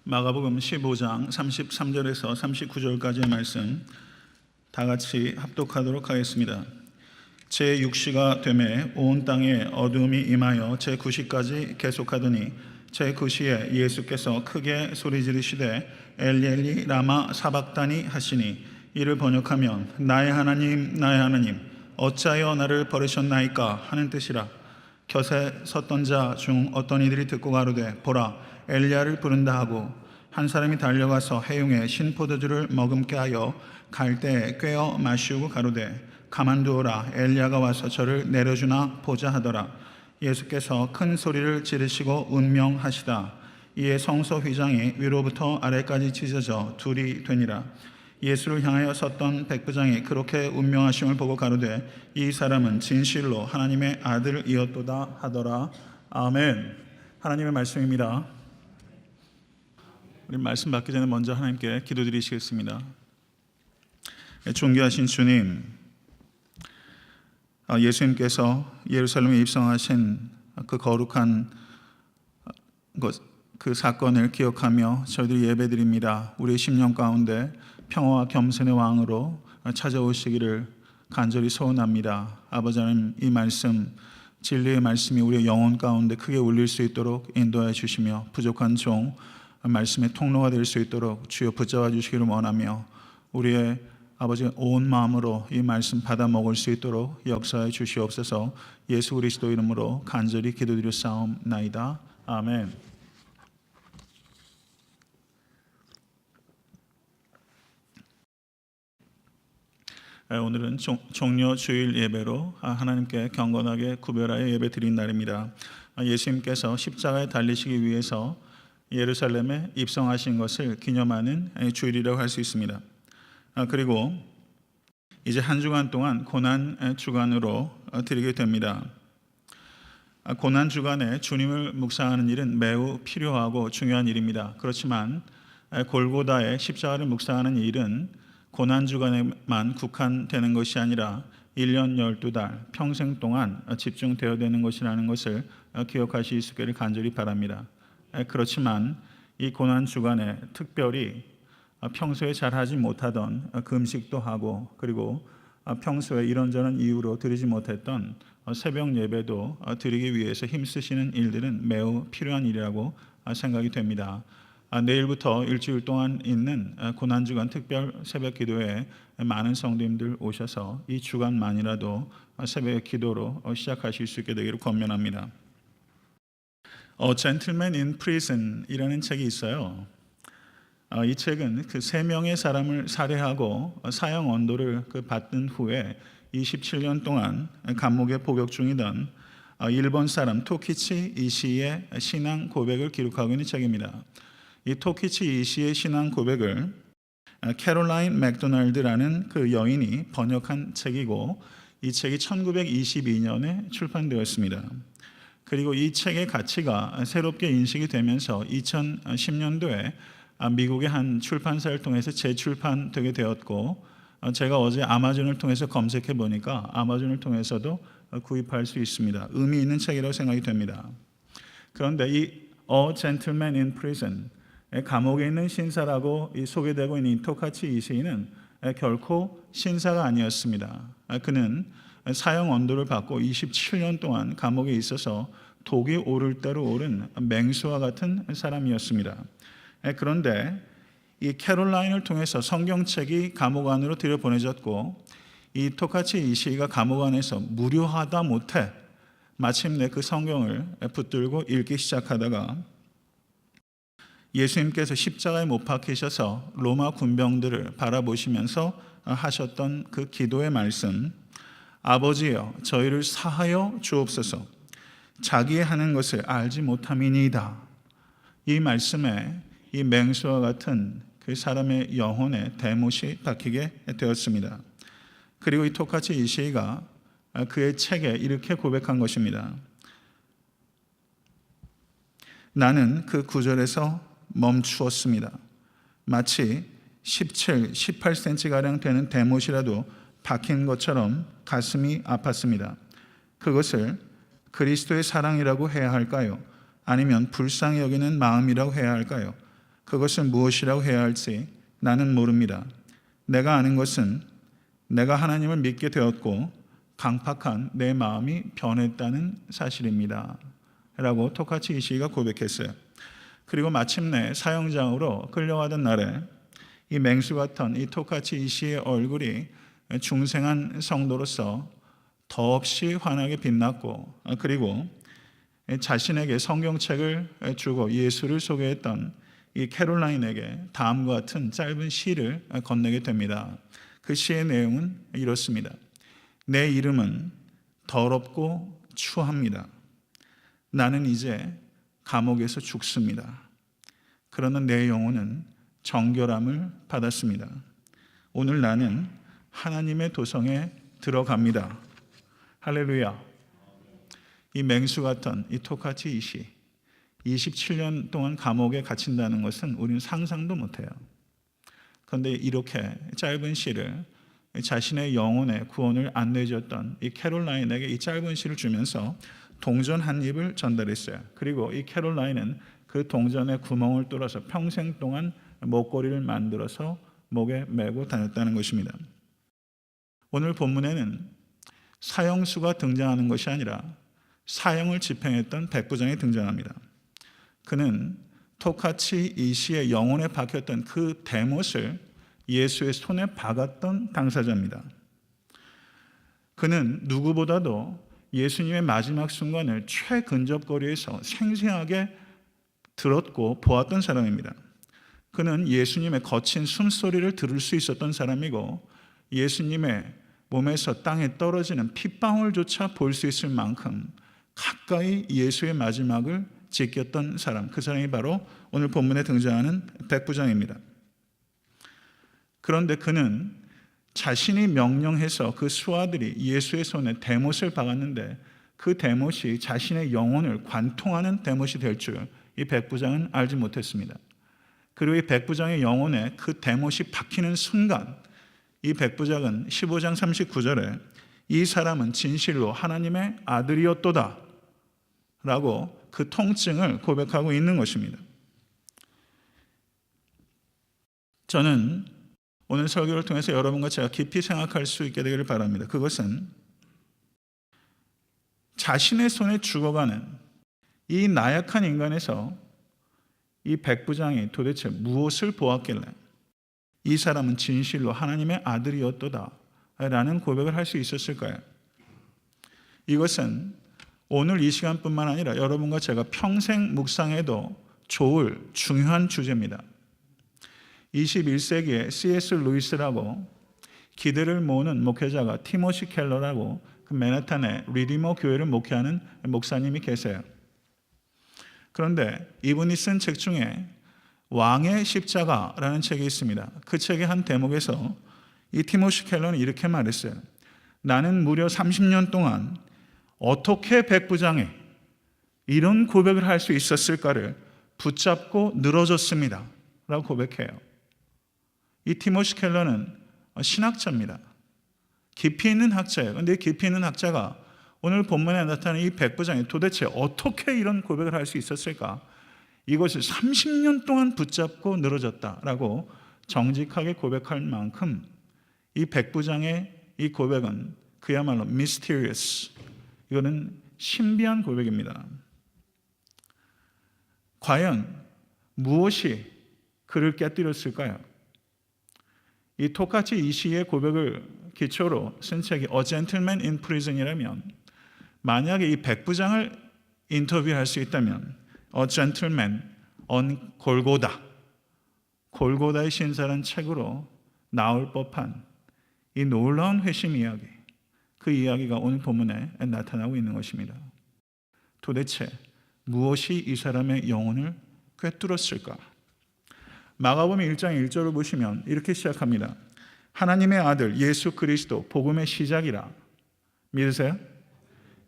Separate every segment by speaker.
Speaker 1: 마가복음 15장 33절에서 39절까지의 말씀 다 같이 합독하도록 하겠습니다. 제 6시가 되매 온 땅에 어두움이 임하여 제 9시까지 계속하더니 제 9시에 예수께서 크게 소리 지르시되 엘리 엘리 라마 사박다니 하시니 이를 번역하면 나의 하나님 나의 하나님 어찌하여 나를 버리셨나이까 하는 뜻이라. 곁에 섰던 자 중 어떤 이들이 듣고 가로되 보라 엘리야를 부른다 하고 한 사람이 달려가서 해용에 신포도주를 머금게 하여 갈대에 꿰어 마시우고 가로되 가만두어라 엘리야가 와서 저를 내려주나 보자 하더라. 예수께서 큰 소리를 지르시고 운명하시다. 이에 성소 휘장이 위로부터 아래까지 찢어져 둘이 되니라. 예수를 향하여 섰던 백부장이 그렇게 운명하심을 보고 가로되 이 사람은 진실로 하나님의 아들이었도다 하더라. 아멘. 하나님의 말씀입니다. 우리 말씀 받기 전에 먼저 하나님께 기도드리시겠습니다. 존귀하신 주님, 예수님께서 예루살렘에 입성하신 그 거룩한 그 사건을 기억하며 저희들이 예배드립니다. 우리의 심령 가운데 평화와 겸손의 왕으로 찾아오시기를 간절히 소원합니다. 아버지 하나님, 이 말씀, 진리의 말씀이 우리의 영혼 가운데 크게 울릴 수 있도록 인도해 주시며 부족한 종 말씀의 통로가 될 수 있도록 주여 붙잡아 주시기를 원하며 우리의 아버지 온 마음으로 이 말씀 받아 먹을 수 있도록 역사해 주시옵소서. 예수 그리스도 이름으로 간절히 기도드려 싸움나이다. 아멘. 오늘은 종려 주일 예배로 하나님께 경건하게 구별하여 예배 드린 날입니다. 예수님께서 십자가에 달리시기 위해서 예루살렘에 입성하신 것을 기념하는 주일이라고 할 수 있습니다. 그리고 이제 한 주간 동안 고난 주간으로 드리게 됩니다. 고난 주간에 주님을 묵상하는 일은 매우 필요하고 중요한 일입니다. 그렇지만 골고다의 십자가를 묵상하는 일은 고난 주간에만 국한되는 것이 아니라 1년 12달 평생 동안 집중되어야 되는 것이라는 것을 기억하실 수 있기를 간절히 바랍니다. 그렇지만 이 고난 주간에 특별히 평소에 잘 하지 못하던 금식도 하고 그리고 평소에 이런저런 이유로 드리지 못했던 새벽 예배도 드리기 위해서 힘쓰시는 일들은 매우 필요한 일이라고 생각이 됩니다. 내일부터 일주일 동안 있는 고난주간 특별 새벽 기도에 많은 성도님들 오셔서 이 주간만이라도 새벽 기도로 시작하실 수 있게 되기를 권면합니다. Gentleman in Prison 이라는 책이 있어요. 이 책은 그 3명의 사람을 살해하고 사형 언도를 받은 후에 27년 동안 감옥에 복역 중이던 일본 사람 토키치 이시의 신앙 고백을 기록하고 있는 책입니다. 이 토키치 이시의 신앙 고백을 캐롤라인 맥도날드라는 그 여인이 번역한 책이고 이 책이 1922년에 출판되었습니다. 그리고 이 책의 가치가 새롭게 인식이 되면서 2010년도에 미국의 한 출판사를 통해서 재출판되게 되었고 제가 어제 아마존을 통해서 검색해 보니까 아마존을 통해서도 구입할 수 있습니다. 의미 있는 책이라고 생각이 됩니다. 그런데 이 A Gentleman in Prison, 감옥에 있는 신사라고 소개되고 있는 토카치 이시인은 결코 신사가 아니었습니다. 그는 사형 언도를 받고 27년 동안 감옥에 있어서 독이 오를 대로 오른 맹수와 같은 사람이었습니다. 그런데 이 캐롤라인을 통해서 성경책이 감옥 안으로 들여보내졌고 이 토카치 이시가 감옥 안에서 무료하다 못해 마침내 그 성경을 붙들고 읽기 시작하다가 예수님께서 십자가에 못 박히셔서 로마 군병들을 바라보시면서 하셨던 그 기도의 말씀, 아버지여 저희를 사하여 주옵소서 자기의 하는 것을 알지 못함이니이다. 이 말씀에 이 맹수와 같은 그 사람의 영혼에 대못이 박히게 되었습니다. 그리고 이 토카치 이시가 그의 책에 이렇게 고백한 것입니다. 나는 그 구절에서 멈추었습니다. 마치 17, 18cm가량 되는 대못이라도 박힌 것처럼 가슴이 아팠습니다. 그것을 그리스도의 사랑이라고 해야 할까요? 아니면 불쌍히 여기는 마음이라고 해야 할까요? 그것은 무엇이라고 해야 할지 나는 모릅니다. 내가 아는 것은 내가 하나님을 믿게 되었고 강팍한 내 마음이 변했다는 사실입니다. 라고 토카치 이시가 고백했어요. 그리고 마침내 사형장으로 끌려가던 날에 이 맹수 같은 이 토카치 이시의 얼굴이 중생한 성도로서 더없이 환하게 빛났고, 그리고 자신에게 성경책을 주고 예수를 소개했던 이 캐롤라인에게 다음과 같은 짧은 시를 건네게 됩니다. 그 시의 내용은 이렇습니다. 내 이름은 더럽고 추합니다. 나는 이제 감옥에서 죽습니다. 그러나 내 영혼은 정결함을 받았습니다. 오늘 나는 하나님의 도성에 들어갑니다. 할렐루야. 이 맹수 같은 이 토카치 이시 27년 동안 감옥에 갇힌다는 것은 우리는 상상도 못해요. 그런데 이렇게 짧은 시를 자신의 영혼의 구원을 안내해줬던 이 캐롤라인에게 이 짧은 시를 주면서 동전 한 입을 전달했어요. 그리고 이 캐롤라인은 그 동전의 구멍을 뚫어서 평생 동안 목걸이를 만들어서 목에 메고 다녔다는 것입니다. 오늘 본문에는 사형수가 등장하는 것이 아니라 사형을 집행했던 백부장이 등장합니다. 그는 토카치 이시의 영혼에 박혔던 그 대못을 예수의 손에 박았던 당사자입니다. 그는 누구보다도 예수님의 마지막 순간을 최근접거리에서 생생하게 들었고 보았던 사람입니다. 그는 예수님의 거친 숨소리를 들을 수 있었던 사람이고 예수님의 몸에서 땅에 떨어지는 핏방울조차 볼 수 있을 만큼 가까이 예수의 마지막을 지켰던 사람, 그 사람이 바로 오늘 본문에 등장하는 백부장입니다. 그런데 그는 자신이 명령해서 그 수하들이 예수의 손에 대못을 박았는데 그 대못이 자신의 영혼을 관통하는 대못이 될 줄 이 백부장은 알지 못했습니다. 그리고 이 백부장의 영혼에 그 대못이 박히는 순간 이 백부장은 15장 39절에 이 사람은 진실로 하나님의 아들이었도다 라고 그 통증을 고백하고 있는 것입니다. 저는 오늘 설교를 통해서 여러분과 제가 깊이 생각할 수 있게 되기를 바랍니다. 그것은 자신의 손에 죽어가는 이 나약한 인간에서 이 백부장이 도대체 무엇을 보았길래 이 사람은 진실로 하나님의 아들이었도다 라는 고백을 할 수 있었을까요? 이것은 오늘 이 시간뿐만 아니라 여러분과 제가 평생 묵상해도 좋을 중요한 주제입니다. 21세기에 C.S. 루이스라고 기대를 모으는 목회자가 티모시 켈러라고 그 맨하탄의 리디머 교회를 목회하는 목사님이 계세요. 그런데 이분이 쓴 책 중에 왕의 십자가라는 책이 있습니다. 그 책의 한 대목에서 이 티모시 켈러는 이렇게 말했어요. 나는 무려 30년 동안 어떻게 백부장에 이런 고백을 할 수 있었을까를 붙잡고 늘어졌습니다 라고 고백해요. 이 티모시 켈러는 신학자입니다. 깊이 있는 학자예요. 그런데 이 깊이 있는 학자가 오늘 본문에 나타나는 이 백부장이 도대체 어떻게 이런 고백을 할 수 있었을까? 이것을 30년 동안 붙잡고 늘어졌다라고 정직하게 고백할 만큼 이 백부장의 이 고백은 그야말로 mysterious, 이거는 신비한 고백입니다. 과연 무엇이 그를 깨뜨렸을까요? 이 토카치 이시의 고백을 기초로 쓴 책이 A Gentleman in Prison이라면 만약에 이 백부장을 인터뷰할 수 있다면 A Gentleman on 골고다, 골고다의 신사라는 책으로 나올 법한 이 놀라운 회심 이야기, 그 이야기가 오늘 본문에 나타나고 있는 것입니다. 도대체 무엇이 이 사람의 영혼을 꿰뚫었을까? 마가복음 1장 1절을 보시면 이렇게 시작합니다. 하나님의 아들 예수 그리스도 복음의 시작이라. 믿으세요?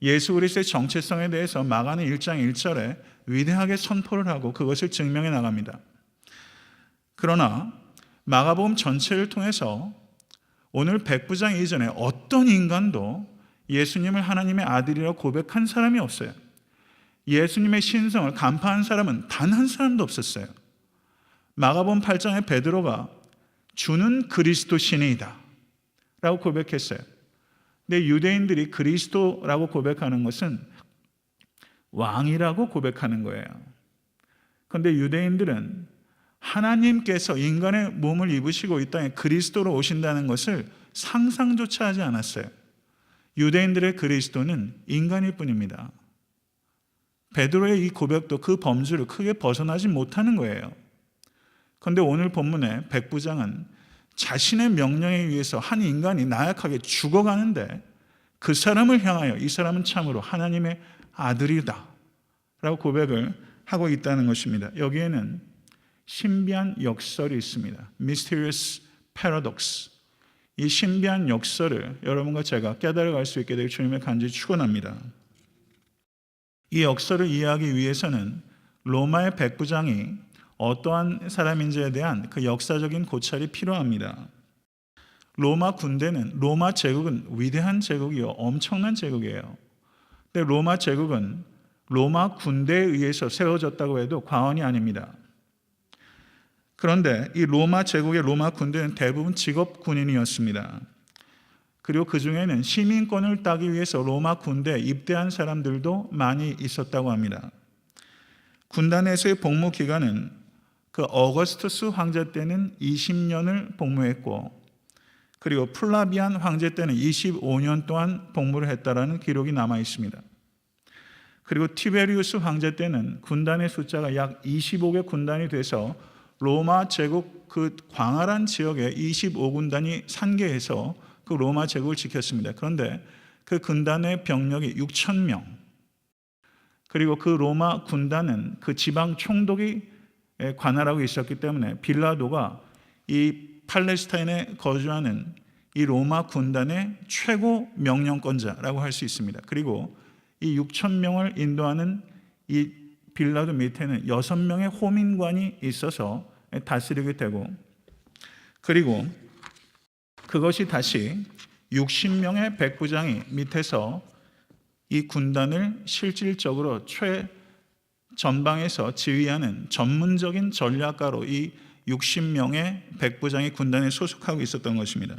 Speaker 1: 예수 그리스도의 정체성에 대해서 마가는 1장 1절에 위대하게 선포를 하고 그것을 증명해 나갑니다. 그러나 마가복음 전체를 통해서 오늘 백부장 이전에 어떤 인간도 예수님을 하나님의 아들이라고 고백한 사람이 없어요. 예수님의 신성을 간파한 사람은 단 한 사람도 없었어요. 마가복음 8장에 베드로가 주는 그리스도 신이다 라고 고백했어요. 근데 유대인들이 그리스도라고 고백하는 것은 왕이라고 고백하는 거예요. 그런데 유대인들은 하나님께서 인간의 몸을 입으시고 이 땅에 그리스도로 오신다는 것을 상상조차 하지 않았어요. 유대인들의 그리스도는 인간일 뿐입니다. 베드로의 이 고백도 그 범주를 크게 벗어나지 못하는 거예요. 그런데 오늘 본문의 백부장은 자신의 명령에 의해서 한 인간이 나약하게 죽어가는데 그 사람을 향하여 이 사람은 참으로 하나님의 아들이다 라고 고백을 하고 있다는 것입니다. 여기에는 신비한 역설이 있습니다. Mysterious Paradox. 이 신비한 역설을 여러분과 제가 깨달아갈 수 있게 되길 주님의 간절히 축원합니다. 이 역설을 이해하기 위해서는 로마의 백부장이 어떠한 사람인지에 대한 그 역사적인 고찰이 필요합니다. 로마 군대는, 로마 제국은 위대한 제국이요, 엄청난 제국이에요. 근데 로마 제국은 로마 군대에 의해서 세워졌다고 해도 과언이 아닙니다. 그런데 이 로마 제국의 로마 군대는 대부분 직업 군인이었습니다. 그리고 그 중에는 시민권을 따기 위해서 로마 군대에 입대한 사람들도 많이 있었다고 합니다. 군단에서의 복무 기간은 그 어거스투스 황제 때는 20년을 복무했고, 그리고 플라비안 황제 때는 25년 동안 복무를 했다라는 기록이 남아 있습니다. 그리고 티베리우스 황제 때는 군단의 숫자가 약 25개 군단이 돼서 로마 제국 그 광활한 지역에 25군단이 산계해서 그 로마 제국을 지켰습니다. 그런데 그 군단의 병력이 6,000명, 그리고 그 로마 군단은 그 지방 총독이 관할하고 있었기 때문에 빌라도가 이 팔레스타인에 거주하는 이 로마 군단의 최고 명령권자라고 할 수 있습니다. 그리고 이 6,000명을 인도하는 이 빌라도 밑에는 6명의 호민관이 있어서 다스리게 되고, 그리고 그것이 다시 60명의 백부장이 밑에서 이 군단을 실질적으로 최전방에서 지휘하는 전문적인 전략가로 이 60명의 백부장이 군단에 소속하고 있었던 것입니다.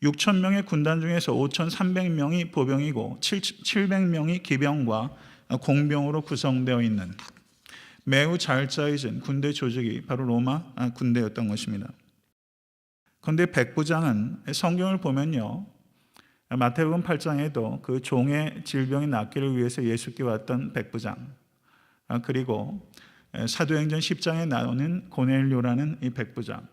Speaker 1: 6,000명의 군단 중에서 5,300명이 보병이고 700명이 기병과 공병으로 구성되어 있는 매우 잘 짜여진 군대 조직이 바로 로마 군대였던 것입니다. 그런데 백부장은 성경을 보면요, 마태복음 8장에도 그 종의 질병이 낫기를 위해서 예수께 왔던 백부장, 그리고 사도행전 10장에 나오는 고넬료라는 이 백부장,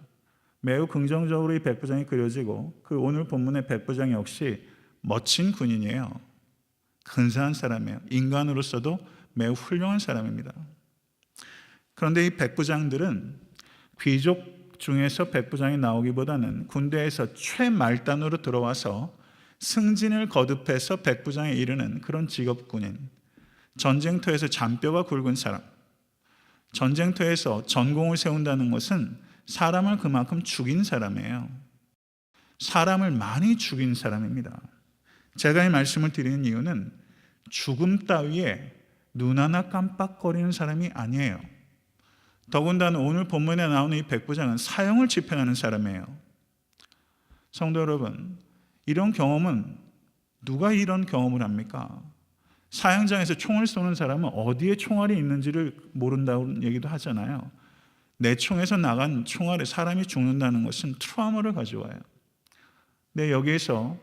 Speaker 1: 매우 긍정적으로 이 백부장이 그려지고, 그 오늘 본문의 백부장 역시 멋진 군인이에요. 근사한 사람이에요. 인간으로서도 매우 훌륭한 사람입니다. 그런데 이 백부장들은 귀족 중에서 백부장이 나오기보다는 군대에서 최말단으로 들어와서 승진을 거듭해서 백부장에 이르는 그런 직업군인, 전쟁터에서 잔뼈가 굵은 사람, 전쟁터에서 전공을 세운다는 것은 사람을 그만큼 죽인 사람이에요. 사람을 많이 죽인 사람입니다. 제가 이 말씀을 드리는 이유는 죽음 따위에 눈 하나 깜빡거리는 사람이 아니에요. 더군다나 오늘 본문에 나오는 이 백부장은 사형을 집행하는 사람이에요. 성도 여러분, 이런 경험은 누가 이런 경험을 합니까? 사형장에서 총을 쏘는 사람은 어디에 총알이 있는지를 모른다는 얘기도 하잖아요. 내 총에서 나간 총알에 사람이 죽는다는 것은 트라우마를 가져와요. 근데 여기에서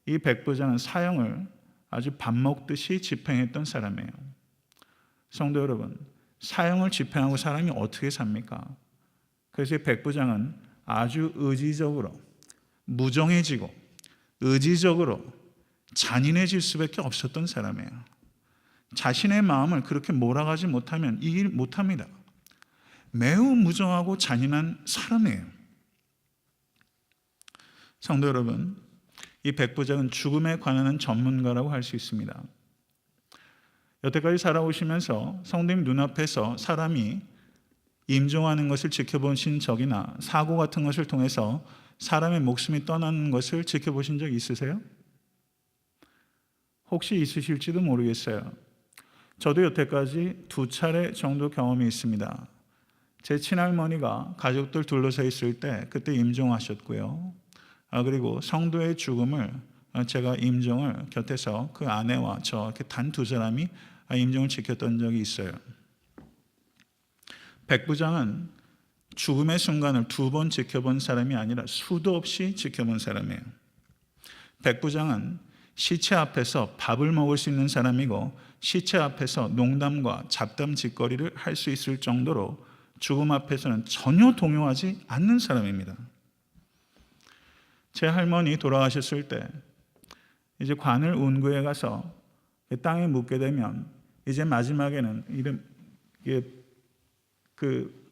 Speaker 1: 이 백부장은 사형을 아주 밥 먹듯이 집행했던 사람이에요. 성도 여러분, 사형을 집행하고 사람이 어떻게 삽니까? 그래서 이 백부장은 아주 의지적으로 무정해지고 의지적으로 잔인해질 수밖에 없었던 사람이에요. 자신의 마음을 그렇게 몰아가지 못하면 이 일 못합니다. 매우 무정하고 잔인한 사람이에요. 성도 여러분, 이 백부장은 죽음에 관한 전문가라고 할 수 있습니다. 여태까지 살아오시면서 성도님 눈앞에서 사람이 임종하는 것을 지켜보신 적이나 사고 같은 것을 통해서 사람의 목숨이 떠나는 것을 지켜보신 적 있으세요? 혹시 있으실지도 모르겠어요. 저도 여태까지 2차례 정도 경험이 있습니다. 제 친할머니가 가족들 둘러서 있을 때 그때 임종하셨고요. 그리고 성도의 죽음을 제가 임종을 곁에서 그 아내와 저 이렇게 단 두 사람이 임종을 지켰던 적이 있어요. 백부장은 죽음의 순간을 두 번 지켜본 사람이 아니라 수도 없이 지켜본 사람이에요. 백부장은 시체 앞에서 밥을 먹을 수 있는 사람이고 시체 앞에서 농담과 잡담 짓거리를 할 수 있을 정도로 죽음 앞에서는 전혀 동요하지 않는 사람입니다. 제 할머니 돌아가셨을 때 이제 관을 운구해 가서 땅에 묻게 되면 이제 마지막에는 그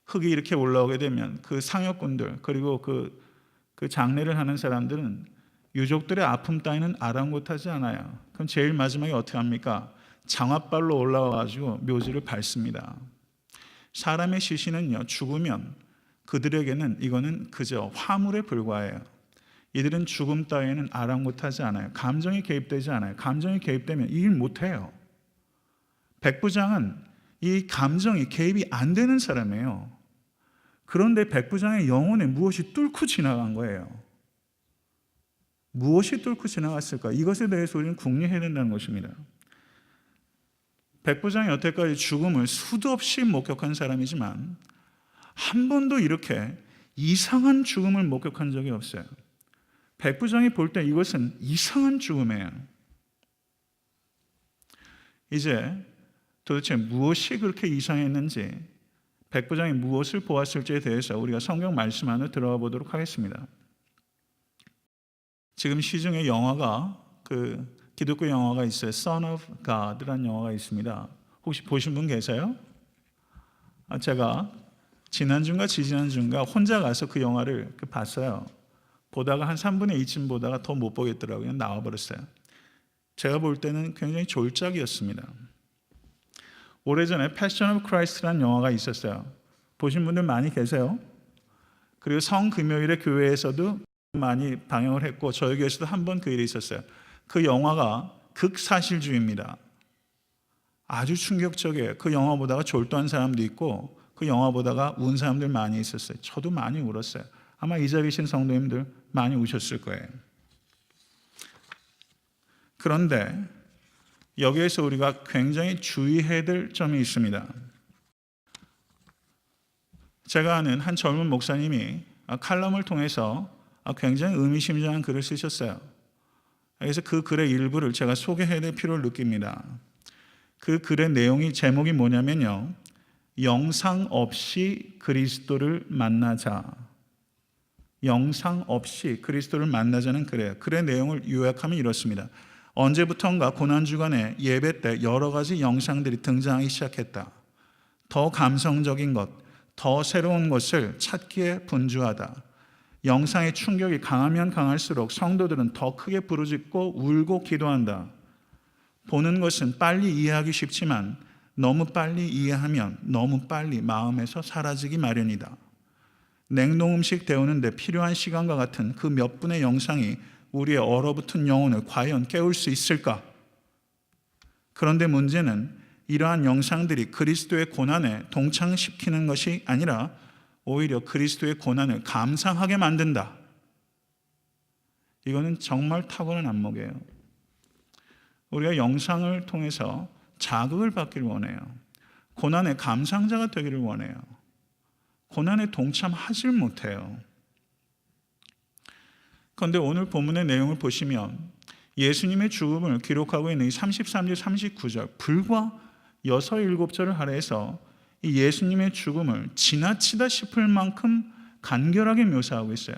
Speaker 1: 흙이 이렇게 올라오게 되면 그 상여꾼들 그리고 그 장례를 하는 사람들은 유족들의 아픔 따위는 아랑곳하지 않아요. 그럼 제일 마지막에 어떻게 합니까? 장화발로 올라와가지고 묘지를 밟습니다. 사람의 시신은요, 죽으면 그들에게는 이거는 그저 화물에 불과해요. 이들은 죽음 따위에는 아랑곳하지 않아요. 감정이 개입되지 않아요. 감정이 개입되면 이 일 못해요. 백부장은 이 감정이 개입이 안 되는 사람이에요. 그런데 백부장의 영혼에 무엇이 뚫고 지나간 거예요. 무엇이 뚫고 지나갔을까? 이것에 대해서 우리는 궁리해야 된다는 것입니다. 백부장이 여태까지 죽음을 수도 없이 목격한 사람이지만 한 번도 이렇게 이상한 죽음을 목격한 적이 없어요. 백부장이 볼 때 이것은 이상한 죽음이에요. 이제 도대체 무엇이 그렇게 이상했는지, 백부장이 무엇을 보았을지에 대해서 우리가 성경 말씀 안으로 들어가 보도록 하겠습니다. 지금 시중에 영화가 기독교 영화가 있어요. Son of God라는 영화가 있습니다. 혹시 보신 분 계세요? 제가 지난주인가 지지난주인가 혼자 가서 그 영화를 봤어요. 보다가 한 3분의 2쯤 보다가 더 못 보겠더라고요. 나와버렸어요. 제가 볼 때는 굉장히 졸작이었습니다. 오래전에 Passion of Christ라는 영화가 있었어요. 보신 분들 많이 계세요? 그리고 성금요일에 교회에서도 많이 방영을 했고 저희 교회에서도 한 번 그 일이 있었어요. 그 영화가 극사실주의입니다. 아주 충격적이에요. 그 영화 보다가 졸도한 사람도 있고 그 영화 보다가 운 사람들 많이 있었어요. 저도 많이 울었어요. 아마 이 자리에 계신 성도님들 많이 우셨을 거예요. 그런데 여기에서 우리가 굉장히 주의해야 될 점이 있습니다. 제가 아는 한 젊은 목사님이 칼럼을 통해서 굉장히 의미심장한 글을 쓰셨어요. 그래서 그 글의 일부를 제가 소개해야 될 필요를 느낍니다. 그 글의 내용이 제목이 뭐냐면요. 영상 없이 그리스도를 만나자. 영상 없이 그리스도를 만나자는 글이에요. 글의 내용을 요약하면 이렇습니다. 언제부턴가 고난주간에 예배 때 여러 가지 영상들이 등장하기 시작했다. 더 감성적인 것, 더 새로운 것을 찾기에 분주하다. 영상의 충격이 강하면 강할수록 성도들은 더 크게 부르짖고 울고 기도한다. 보는 것은 빨리 이해하기 쉽지만 너무 빨리 이해하면 너무 빨리 마음에서 사라지기 마련이다. 냉동 음식 데우는데 필요한 시간과 같은 그 몇 분의 영상이 우리의 얼어붙은 영혼을 과연 깨울 수 있을까? 그런데 문제는 이러한 영상들이 그리스도의 고난에 동참시키는 것이 아니라 오히려 그리스도의 고난을 감상하게 만든다. 이거는 정말 탁월한 안목이에요. 우리가 영상을 통해서 자극을 받기를 원해요. 고난의 감상자가 되기를 원해요. 고난에 동참하질 못해요. 그런데 오늘 본문의 내용을 보시면 예수님의 죽음을 기록하고 있는 이 33절, 39절 불과 6, 7절을 할애해서 이 예수님의 죽음을 지나치다 싶을 만큼 간결하게 묘사하고 있어요.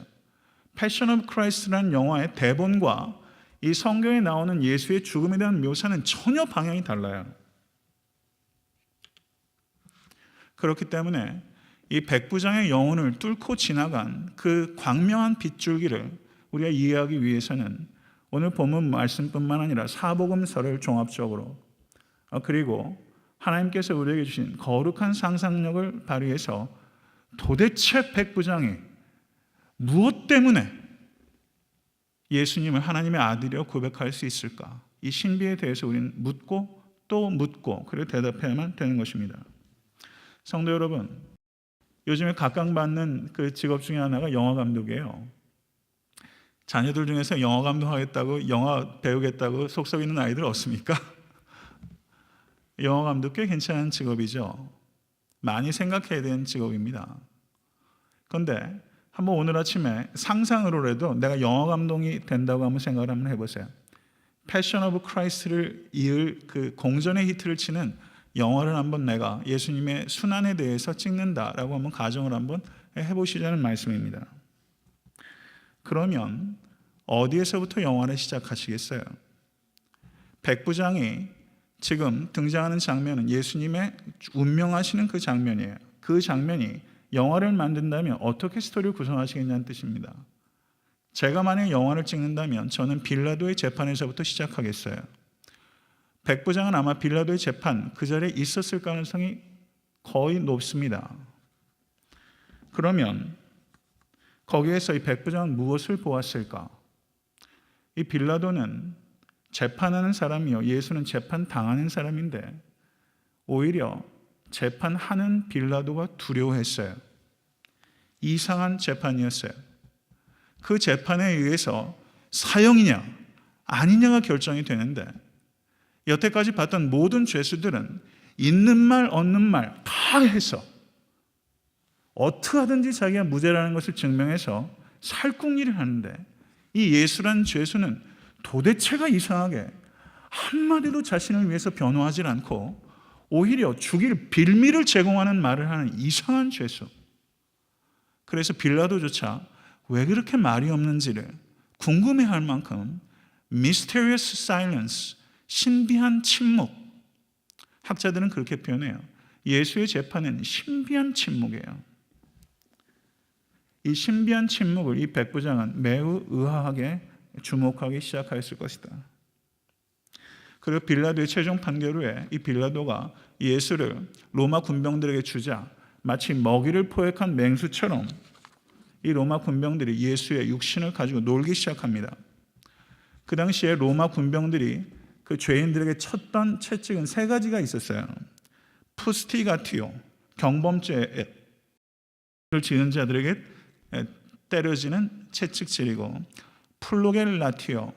Speaker 1: Passion of Christ라는 영화의 대본과 이 성경에 나오는 예수의 죽음에 대한 묘사는 전혀 방향이 달라요. 그렇기 때문에 이 백부장의 영혼을 뚫고 지나간 그 광명한 빗줄기를 우리가 이해하기 위해서는 오늘 본문 말씀뿐만 아니라 사복음서를 종합적으로 그리고 하나님께서 우리에게 주신 거룩한 상상력을 발휘해서 도대체 백부장이 무엇 때문에 예수님을 하나님의 아들이라고 고백할 수 있을까? 이 신비에 대해서 우리는 묻고 또 묻고 그리고 대답해야만 되는 것입니다. 성도 여러분, 요즘에 각광받는 그 직업 중에 하나가 영화 감독이에요. 자녀들 중에서 영화 감독하겠다고, 영화 배우겠다고 속썩이는 아이들 없습니까? 영화 감독 꽤 괜찮은 직업이죠. 많이 생각해야 되는 직업입니다. 그런데 한번 오늘 아침에 상상으로라도 내가 영화 감독이 된다고 한번 생각을 한번 해보세요. 패션 오브 크라이스트를 이을 그 공전의 히트를 치는 영화를 한번 내가 예수님의 순환에 대해서 찍는다라고 한번 가정을 한번 해보시자는 말씀입니다. 그러면 어디에서부터 영화를 시작하시겠어요? 백부장이 지금 등장하는 장면은 예수님의 운명하시는 그 장면이에요. 그 장면이 영화를 만든다면 어떻게 스토리를 구성하시겠냐는 뜻입니다. 제가 만약 영화를 찍는다면 저는 빌라도의 재판에서부터 시작하겠어요. 백부장은 아마 빌라도의 재판 그 자리에 있었을 가능성이 거의 높습니다. 그러면 거기에서 이 백부장은 무엇을 보았을까? 이 빌라도는 재판하는 사람이요, 예수는 재판당하는 사람인데 오히려 재판하는 빌라도가 두려워했어요. 이상한 재판이었어요. 그 재판에 의해서 사형이냐 아니냐가 결정이 되는데 여태까지 봤던 모든 죄수들은 있는 말 없는 말 다 해서 어떻게 하든지 자기가 무죄라는 것을 증명해서 살궁리를 하는데 이 예수란 죄수는 도대체가 이상하게 한마디도 자신을 위해서 변호하지 않고 오히려 죽일 빌미를 제공하는 말을 하는 이상한 죄수. 그래서 빌라도조차 왜 그렇게 말이 없는지를 궁금해할 만큼 mysterious silence, 신비한 침묵. 학자들은 그렇게 표현해요. 예수의 재판은 신비한 침묵이에요. 이 신비한 침묵을 이 백부장은 매우 의아하게 주목하기 시작했을 것이다. 그리고 빌라도의 최종 판결 후에 이 빌라도가 예수를 로마 군병들에게 주자 마치 먹이를 포획한 맹수처럼 이 로마 군병들이 예수의 육신을 가지고 놀기 시작합니다. 그 당시에 로마 군병들이 그 죄인들에게 쳤던 채찍은 세 가지가 있었어요. 푸스티가티오, 경범죄를 지은 자들에게 때려지는 채찍질이고, 플로겔라티오,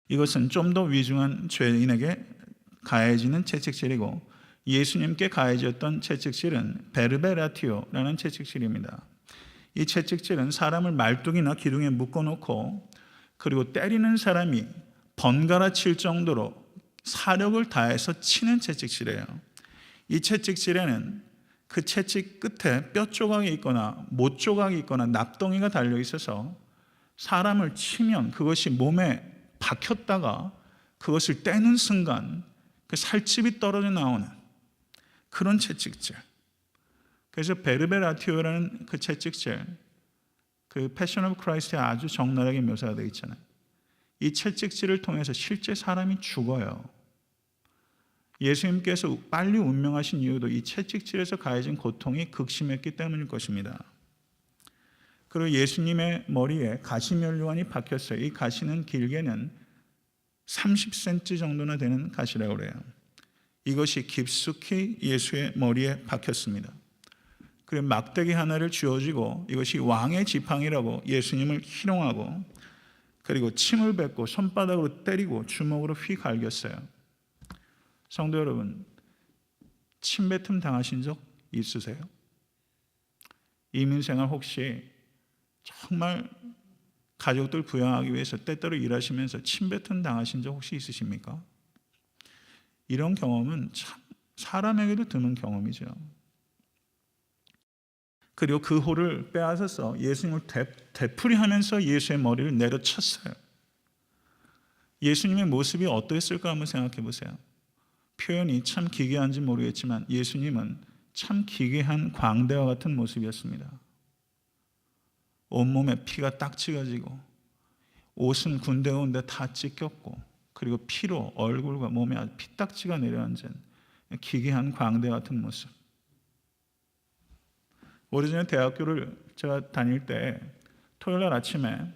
Speaker 1: 이것은 좀 더 위중한 죄인에게 가해지는 채찍질이고, 예수님께 가해졌던 채찍질은 베르베라티오라는 채찍질입니다. 이 채찍질은 사람을 말뚝이나 기둥에 묶어놓고 그리고 때리는 사람이 번갈아 칠 정도로 사력을 다해서 치는 채찍질이에요. 이 채찍질에는 그 채찍 끝에 뼈 조각이 있거나 못 조각이 있거나 납덩이가 달려 있어서 사람을 치면 그것이 몸에 박혔다가 그것을 떼는 순간 그 살집이 떨어져 나오는 그런 채찍질. 그래서 베르베라티오라는 그 채찍질, 그 패션 오브 크라이스트에 아주 적나라하게 묘사가 되어 있잖아요. 이 채찍질을 통해서 실제 사람이 죽어요. 예수님께서 빨리 운명하신 이유도 이 채찍질에서 가해진 고통이 극심했기 때문일 것입니다. 그리고 예수님의 머리에 가시면류관이 박혔어요. 이 가시는 길게는 30cm 정도나 되는 가시라고 그래요. 이것이 깊숙이 예수의 머리에 박혔습니다. 그리고 막대기 하나를 쥐어쥐고 이것이 왕의 지팡이라고 예수님을 희롱하고 그리고 침을 뱉고 손바닥으로 때리고 주먹으로 휘 갈겼어요. 성도 여러분, 침뱉음 당하신 적 있으세요? 이민생활 혹시 정말 가족들 부양하기 위해서 때때로 일하시면서 침뱉음 당하신 적 혹시 있으십니까? 이런 경험은 참 사람에게도 드문 경험이죠. 그리고 그 호를 빼앗아서 예수님을 되풀이하면서 예수의 머리를 내려쳤어요. 예수님의 모습이 어떠했을까 한번 생각해 보세요. 표현이 참 기괴한지 모르겠지만 예수님은 참 기괴한 광대와 같은 모습이었습니다. 온몸에 피가 딱지가 지고 옷은 군대 온데 다 찢겼고 그리고 피로 얼굴과 몸에 아주 피딱지가 내려앉은 기괴한 광대 같은 모습. 오래전에 대학교를 제가 다닐 때 토요일 날 아침에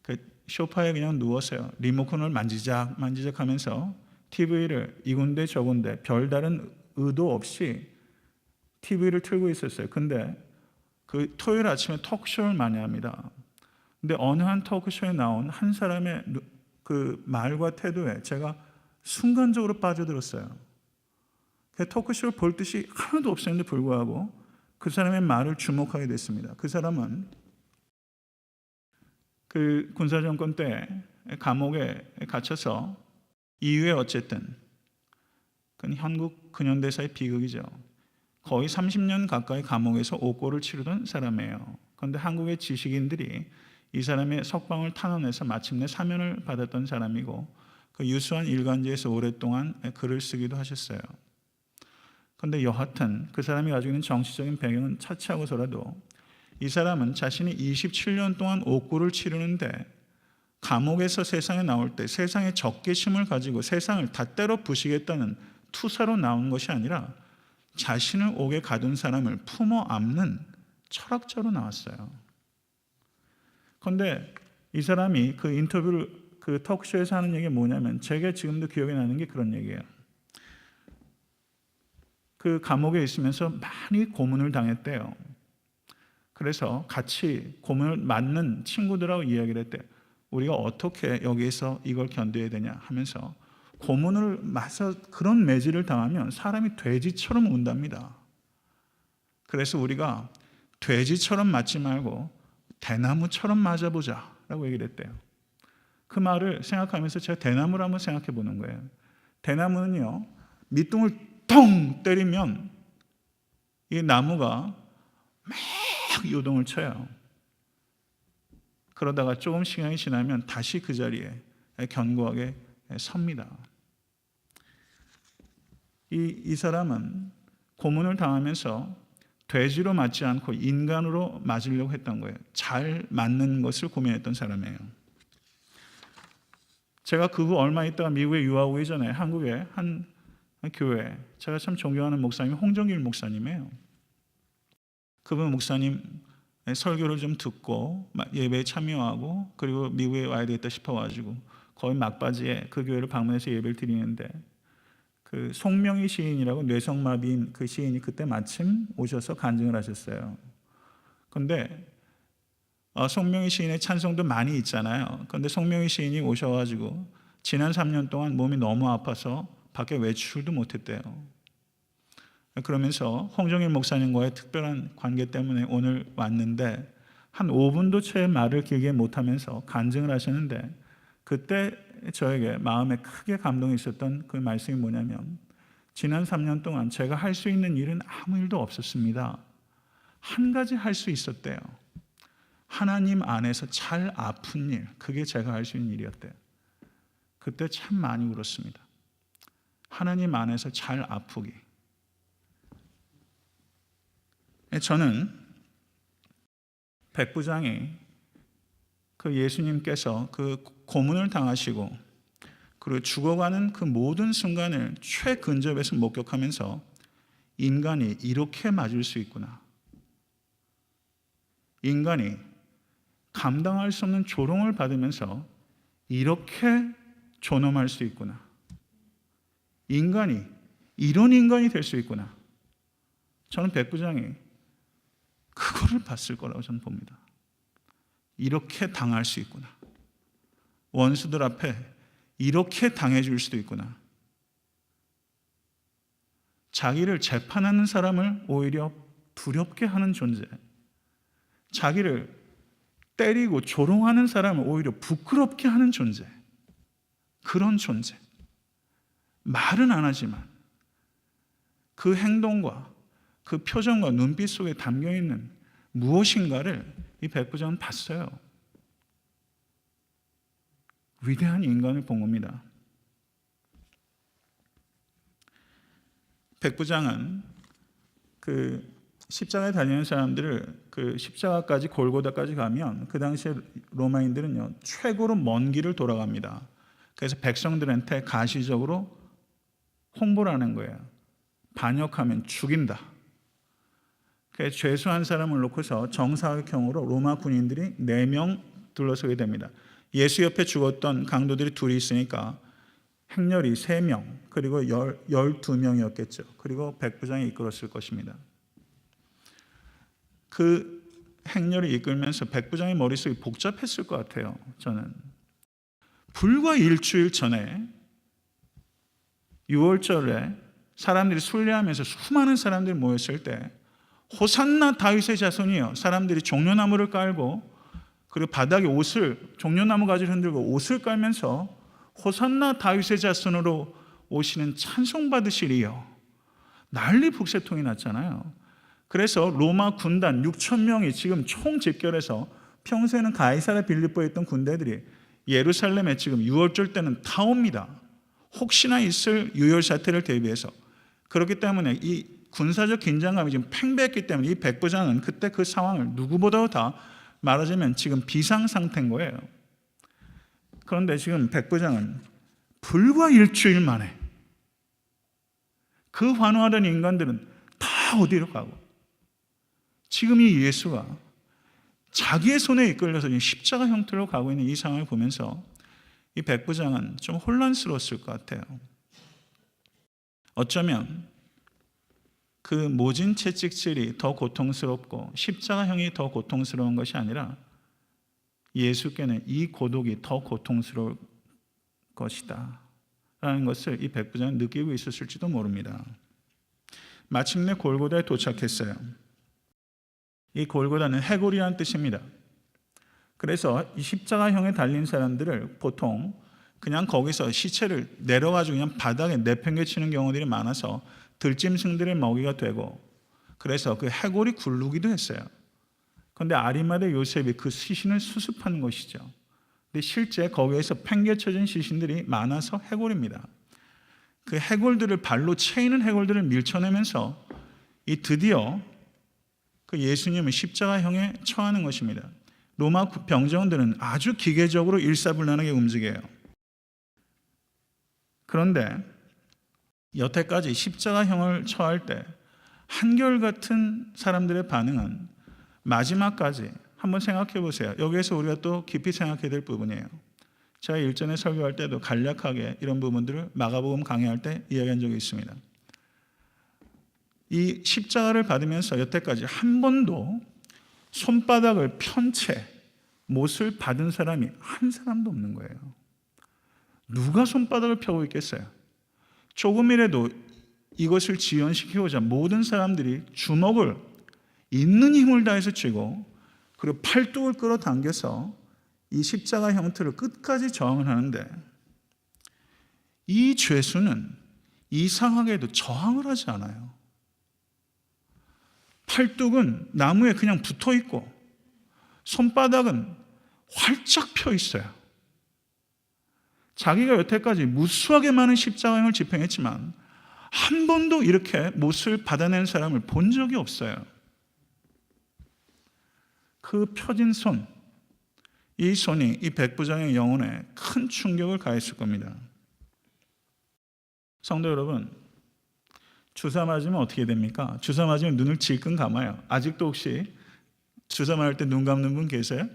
Speaker 1: 그 소파에 그냥 누워서요. 리모컨을 만지작 하면서 TV를 이 군데 저 군데 별다른 의도 없이 TV를 틀고 있었어요. 근데 그 토요일 아침에 토크쇼를 많이 합니다. 근데 어느 한 토크쇼에 나온 한 사람의 그 말과 태도에 제가 순간적으로 빠져들었어요. 그 토크쇼를 볼 듯이 하나도 없었는데 불구하고 그 사람의 말을 주목하게 됐습니다. 그 사람은 그 군사정권 때 감옥에 갇혀서 이후에 어쨌든 그건 한국 근현대사의 비극이죠. 거의 30년 가까이 감옥에서 옥고를 치르던 사람이에요. 그런데 한국의 지식인들이 이 사람의 석방을 탄원해서 마침내 사면을 받았던 사람이고 그 유수한 일간지에서 오랫동안 글을 쓰기도 하셨어요. 그런데 여하튼 그 사람이 가지고 있는 정치적인 배경은 차치하고서라도 이 사람은 자신이 27년 동안 옥고를 치르는데 감옥에서 세상에 나올 때 세상의 적개심을 가지고 세상을 다 때려 부시겠다는 투사로 나온 것이 아니라 자신을 옥에 가둔 사람을 품어 안는 철학자로 나왔어요. 그런데 이 사람이 그 인터뷰를 그 토크쇼에서 하는 얘기가 뭐냐면 제가 지금도 기억에 나는 게 그런 얘기예요. 그 감옥에 있으면서 많이 고문을 당했대요. 그래서 같이 고문을 맞는 친구들하고 이야기를 했대요. 우리가 어떻게 여기에서 이걸 견뎌야 되냐 하면서 고문을 맞아 그런 매질을 당하면 사람이 돼지처럼 운답니다. 그래서 우리가 돼지처럼 맞지 말고 대나무처럼 맞아보자 라고 얘기를 했대요. 그 말을 생각하면서 제가 대나무를 한번 생각해 보는 거예요. 대나무는요 밑둥을 통 때리면 이 나무가 막 요동을 쳐요. 그러다가 조금 시간이 지나면 다시 그 자리에 견고하게 섭니다. 이 사람은 고문을 당하면서 돼지로 맞지 않고 인간으로 맞으려고 했던 거예요. 잘 맞는 것을 고민했던 사람이에요. 제가 그 후 얼마 있다가 미국에 유학 오기 전에 한국의 한 교회, 제가 참 존경하는 목사님이 홍정길 목사님이에요. 그분 목사님 설교를 좀 듣고 예배에 참여하고 그리고 미국에 와야 되겠다 싶어가지고 거의 막바지에 그 교회를 방문해서 예배를 드리는데 그 송명희 시인이라고 뇌성마비인 그 시인이 그때 마침 오셔서 간증을 하셨어요. 그런데 송명희 시인의 찬송도 많이 있잖아요. 그런데 송명희 시인이 오셔가지고 지난 3년 동안 몸이 너무 아파서 밖에 외출도 못했대요. 그러면서 홍정일 목사님과의 특별한 관계 때문에 오늘 왔는데 한 5분도 채 말을 길게 못하면서 간증을 하셨는데 그때 저에게 마음에 크게 감동이 있었던 그 말씀이 뭐냐면 지난 3년 동안 제가 할 수 있는 일은 아무 일도 없었습니다. 한 가지 할 수 있었대요. 하나님 안에서 잘 아픈 일, 그게 제가 할 수 있는 일이었대요. 그때 참 많이 울었습니다. 하나님 안에서 잘 아프기. 저는 백부장이 그 예수님께서 그 고문을 당하시고 그리고 죽어가는 그 모든 순간을 최근접에서 목격하면서 인간이 이렇게 맞을 수 있구나. 인간이 감당할 수 없는 조롱을 받으면서 이렇게 존엄할 수 있구나. 인간이 이런 인간이 될 수 있구나. 저는 백부장이 그거를 봤을 거라고 저는 봅니다. 이렇게 당할 수 있구나. 원수들 앞에 이렇게 당해줄 수도 있구나. 자기를 재판하는 사람을 오히려 두렵게 하는 존재, 자기를 때리고 조롱하는 사람을 오히려 부끄럽게 하는 존재, 그런 존재. 말은 안 하지만 그 행동과 그 표정과 눈빛 속에 담겨있는 무엇인가를 이 백부장은 봤어요. 위대한 인간을 본 겁니다. 백부장은 그 십자가에 달리는 사람들을 그 십자가까지 골고다까지 가면 그 당시에 로마인들은요 최고로 먼 길을 돌아갑니다. 그래서 백성들한테 가시적으로 홍보를 하는 거예요. 반역하면 죽인다. 그래서 죄수한 사람을 놓고서 정사각형으로 로마 군인들이 4명 둘러서게 됩니다. 예수 옆에 죽었던 강도들이 둘이 있으니까 행렬이 3명 그리고 12명이었겠죠. 그리고 백부장이 이끌었을 것입니다. 그 행렬을 이끌면서 백부장의 머릿속이 복잡했을 것 같아요. 저는 불과 일주일 전에 6월절에 사람들이 순례하면서 수많은 사람들이 모였을 때 호산나 다윗의 자손이여, 사람들이 종려나무를 깔고 그리고 바닥에 종려나무 가지를 흔들고 옷을 깔면서 호산나 다윗의 자손으로 오시는 찬송 받으시리요, 난리 북새통이 났잖아요. 그래서 로마 군단 6천 명이 지금 총 집결해서 평소에는 가이사랴 빌립보에 있던 군대들이 예루살렘에 지금 6월절 때는 다 옵니다. 혹시나 있을 유혈 사태를 대비해서. 그렇기 때문에 이 군사적 긴장감이 지금 팽배했기 때문에 이 백부장은 그때 그 상황을 누구보다도 다 말하자면 지금 비상 상태인 거예요. 그런데 지금 백부장은 불과 일주일 만에 그 환호하던 인간들은 다 어디로 가고, 지금 이 예수가 자기의 손에 이끌려서 십자가 형태로 가고 있는 이 상황을 보면서 이 백부장은 좀 혼란스러웠을 것 같아요. 어쩌면 그 모진 채찍질이 더 고통스럽고 십자가형이 더 고통스러운 것이 아니라 예수께는 이 고독이 더 고통스러울 것이다 라는 것을 이 백부장은 느끼고 있었을지도 모릅니다. 마침내 골고다에 도착했어요. 이 골고다는 해골이라는 뜻입니다. 그래서 이 십자가형에 달린 사람들을 보통 그냥 거기서 시체를 내려가지고 그냥 바닥에 내팽개치는 경우들이 많아서 들짐승들의 먹이가 되고, 그래서 그 해골이 굴르기도 했어요. 그런데 아리마대 요셉이 그 시신을 수습한 것이죠. 근데 실제 거기에서 팽개쳐진 시신들이 많아서 해골입니다. 그 해골들을 발로 채이는 해골들을 밀쳐내면서 이 드디어 그 예수님을 십자가형에 처하는 것입니다. 로마 병정들은 아주 기계적으로 일사불란하게 움직여요. 그런데 여태까지 십자가형을 처할 때 한결같은 사람들의 반응은 마지막까지 한번 생각해 보세요. 여기에서 우리가 또 깊이 생각해야 될 부분이에요. 제가 일전에 설교할 때도 간략하게 이런 부분들을 마가복음 강의할 때 이야기한 적이 있습니다. 이 십자가를 받으면서 여태까지 한 번도 손바닥을 편 채 못을 받은 사람이 한 사람도 없는 거예요. 누가 손바닥을 펴고 있겠어요? 조금이라도 이것을 지연시키고자 모든 사람들이 주먹을 있는 힘을 다해서 쥐고 그리고 팔뚝을 끌어당겨서 이 십자가 형태를 끝까지 저항을 하는데, 이 죄수는 이상하게도 저항을 하지 않아요. 팔뚝은 나무에 그냥 붙어 있고 손바닥은 활짝 펴 있어요. 자기가 여태까지 무수하게 많은 십자가형을 집행했지만 한 번도 이렇게 못을 받아낸 사람을 본 적이 없어요. 그 펴진 손, 이 손이 이 백부장의 영혼에 큰 충격을 가했을 겁니다. 성도 여러분, 주사 맞으면 어떻게 됩니까? 주사 맞으면 눈을 질끈 감아요. 아직도 혹시 주사 맞을 때 눈 감는 분 계세요?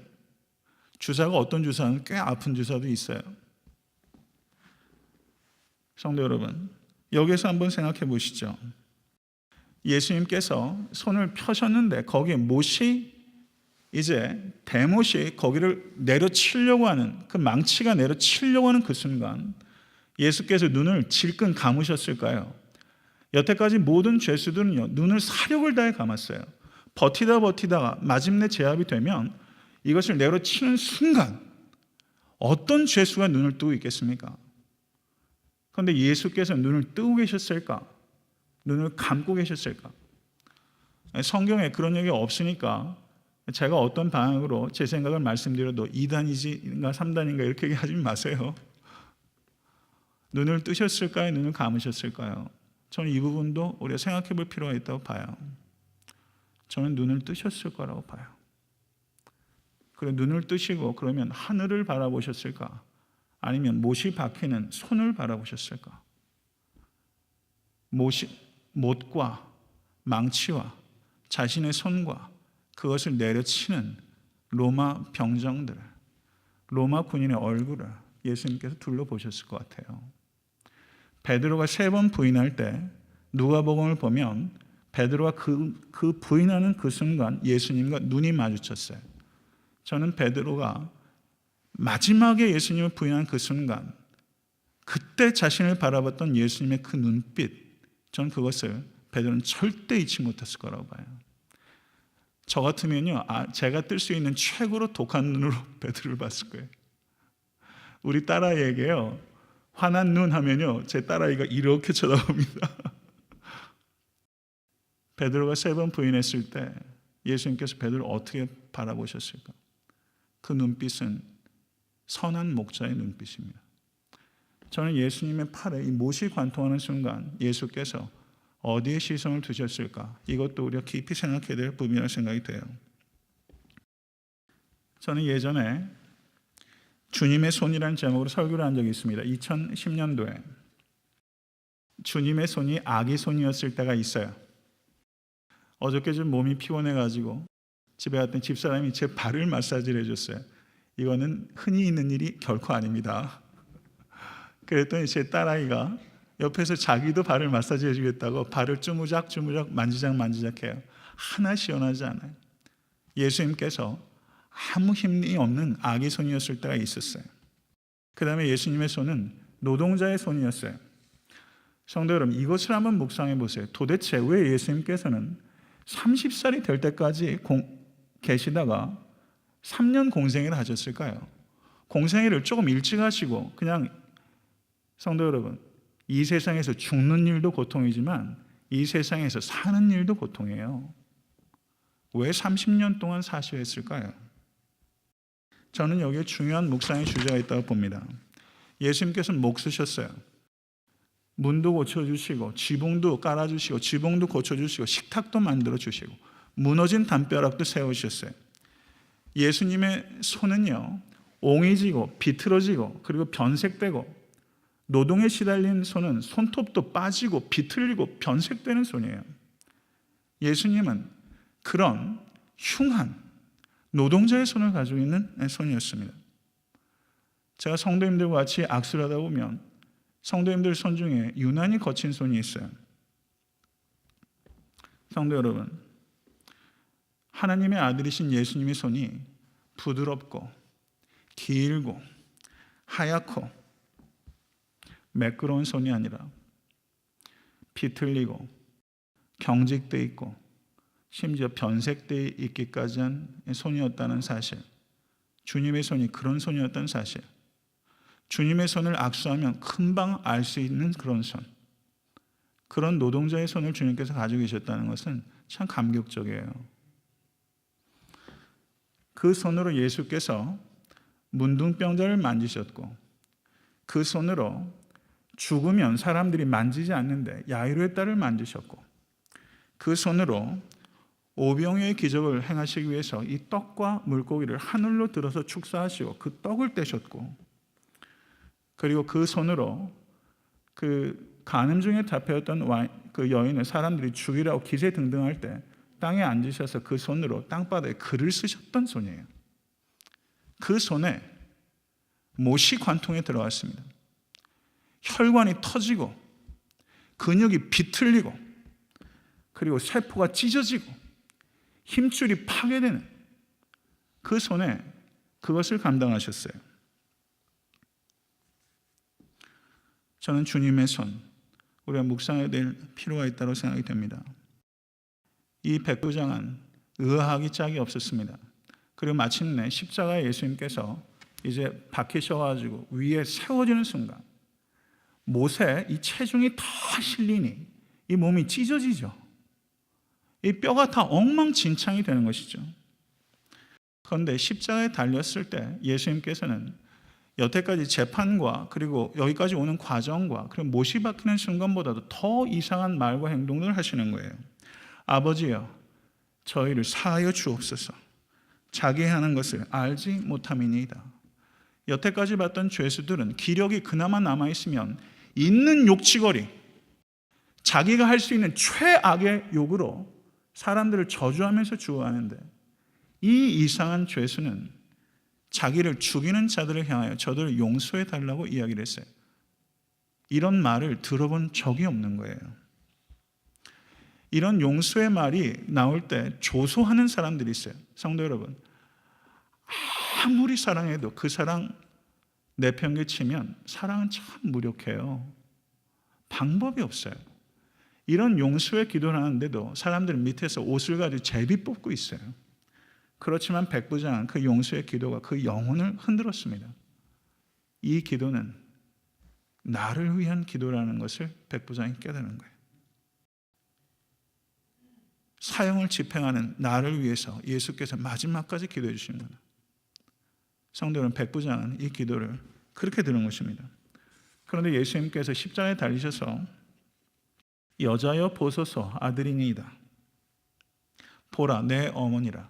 Speaker 1: 주사가 어떤 주사는 꽤 아픈 주사도 있어요. 성도 여러분, 여기서 한번 생각해 보시죠. 예수님께서 손을 펴셨는데 거기에 못이 이제 대못이 거기를 내려치려고 하는, 그 망치가 내려치려고 하는 그 순간 예수께서 눈을 질끈 감으셨을까요? 여태까지 모든 죄수들은요, 눈을 사력을 다해 감았어요. 버티다가 마침내 제압이 되면 이것을 내려치는 순간 어떤 죄수가 눈을 뜨고 있겠습니까? 그런데 예수께서 눈을 뜨고 계셨을까? 눈을 감고 계셨을까? 성경에 그런 얘기가 없으니까 제가 어떤 방향으로 제 생각을 말씀드려도 2단인가 3단인가 이렇게 얘기하지 마세요. 눈을 뜨셨을까요? 눈을 감으셨을까요? 저는 이 부분도 우리가 생각해 볼 필요가 있다고 봐요. 저는 눈을 뜨셨을 거라고 봐요. 그래, 눈을 뜨시고 그러면 하늘을 바라보셨을까? 아니면 못이 박히는 손을 바라보셨을까? 못과 망치와 자신의 손과 그것을 내려치는 로마 병정들, 로마 군인의 얼굴을 예수님께서 둘러보셨을 것 같아요. 베드로가 3번 부인할 때 누가복음을 보면 베드로가 그 부인하는 그 순간 예수님과 눈이 마주쳤어요. 저는 베드로가 마지막에 예수님을 부인한 그 순간, 그때 자신을 바라봤던 예수님의 그 눈빛, 저는 그것을 베드로는 절대 잊지 못했을 거라고 봐요. 저 같으면요, 제가 뜰 수 있는 최고로 독한 눈으로 베드로를 봤을 거예요. 우리 딸아이에게요, 화난 눈 하면요, 제 딸아이가 이렇게 쳐다봅니다. 베드로가 3번 부인했을 때 예수님께서 베드로를 어떻게 바라보셨을까? 그 눈빛은 선한 목자의 눈빛입니다. 저는 예수님의 팔에 이 못이 관통하는 순간 예수께서 어디에 시선을 두셨을까? 이것도 우리가 깊이 생각해야 될 부분이라고 생각이 돼요. 저는 예전에 주님의 손이라는 제목으로 설교를 한 적이 있습니다. 2010년도에 주님의 손이 아기 손이었을 때가 있어요. 어저께 좀 몸이 피곤해가지고 집에 갔더니 집사람이 제 발을 마사지를 해줬어요. 이거는 흔히 있는 일이 결코 아닙니다. 그랬더니 제 딸아이가 옆에서 자기도 발을 마사지 해주겠다고 발을 주무작주무작 만지작 해요. 하나 시원하지 않아요. 예수님께서 아무 힘이 없는 아기 손이었을 때가 있었어요. 그 다음에 예수님의 손은 노동자의 손이었어요. 성도 여러분, 이것을 한번 묵상해 보세요. 도대체 왜 예수님께서는 30살이 될 때까지 계시다가 3년 공생애를 하셨을까요? 공생애를 조금 일찍 하시고, 그냥 성도 여러분, 이 세상에서 죽는 일도 고통이지만 이 세상에서 사는 일도 고통이에요. 왜 30년 동안 사셔야 했을까요? 저는 여기에 중요한 묵상의 주제가 있다고 봅니다. 예수님께서는 목 쓰셨어요. 문도 고쳐주시고 지붕도 깔아주시고 지붕도 고쳐주시고 식탁도 만들어주시고 무너진 담벼락도 세우셨어요. 예수님의 손은요, 옹이지고 비틀어지고 그리고 변색되고, 노동에 시달린 손은 손톱도 빠지고 비틀리고 변색되는 손이에요. 예수님은 그런 흉한 노동자의 손을 가지고 있는 손이었습니다. 제가 성도님들과 같이 악수를 하다 보면 성도님들 손 중에 유난히 거친 손이 있어요. 성도 여러분, 하나님의 아들이신 예수님의 손이 부드럽고 길고 하얗고 매끄러운 손이 아니라 비틀리고 경직되어 있고 심지어 변색되어 있기까지 한 손이었다는 사실, 주님의 손이 그런 손이었다는 사실, 주님의 손을 악수하면 금방 알 수 있는 그런 손, 그런 노동자의 손을 주님께서 가지고 계셨다는 것은 참 감격적이에요. 그 손으로 예수께서 문둥병자를 만지셨고, 그 손으로 죽으면 사람들이 만지지 않는데 야이로의 딸을 만지셨고, 그 손으로 오병이어의 기적을 행하시기 위해서 이 떡과 물고기를 하늘로 들어서 축사하시고 그 떡을 떼셨고, 그리고 그 손으로 그 간음 중에 잡혀있던 그 여인을 사람들이 죽이라고 기세등등할 때 땅에 앉으셔서 그 손으로 땅바닥에 글을 쓰셨던 손이에요. 그 손에 못이 관통에 들어갔습니다. 혈관이 터지고 근육이 비틀리고 그리고 세포가 찢어지고 힘줄이 파괴되는 그 손에 그것을 감당하셨어요. 저는 주님의 손, 우리가 묵상해야 될 필요가 있다고 생각이 됩니다. 이 백부장은 의아하기 짝이 없었습니다. 그리고 마침내 십자가에 예수님께서 이제 박히셔가지고 위에 세워지는 순간 못에 이 체중이 다 실리니 이 몸이 찢어지죠. 이 뼈가 다 엉망진창이 되는 것이죠. 그런데 십자가에 달렸을 때 예수님께서는 여태까지 재판과 그리고 여기까지 오는 과정과 그리고 못이 박히는 순간보다도 더 이상한 말과 행동을 하시는 거예요. 아버지여, 저희를 사하여 주옵소서. 자기 하는 것을 알지 못함이니이다. 여태까지 봤던 죄수들은 기력이 그나마 남아있으면 있는 욕치거리, 자기가 할 수 있는 최악의 욕으로 사람들을 저주하면서 죽어가는데, 이 이상한 죄수는 자기를 죽이는 자들을 향하여 저들을 용서해 달라고 이야기를 했어요. 이런 말을 들어본 적이 없는 거예요. 이런 용서의 말이 나올 때 조소하는 사람들이 있어요. 성도 여러분, 아무리 사랑해도 그 사랑 내팽개치면 사랑은 참 무력해요. 방법이 없어요. 이런 용서의 기도를 하는데도 사람들은 밑에서 옷을 가지고 제비 뽑고 있어요. 그렇지만 백부장은 그 용서의 기도가 그 영혼을 흔들었습니다. 이 기도는 나를 위한 기도라는 것을 백부장이 깨달은 거예요. 사형을 집행하는 나를 위해서 예수께서 마지막까지 기도해 주시는 거예요. 성도 여러분, 백부장은 이 기도를 그렇게 들은 것입니다. 그런데 예수님께서 십자가에 달리셔서 여자여 보소서 아들이니이다. 보라 내 어머니라.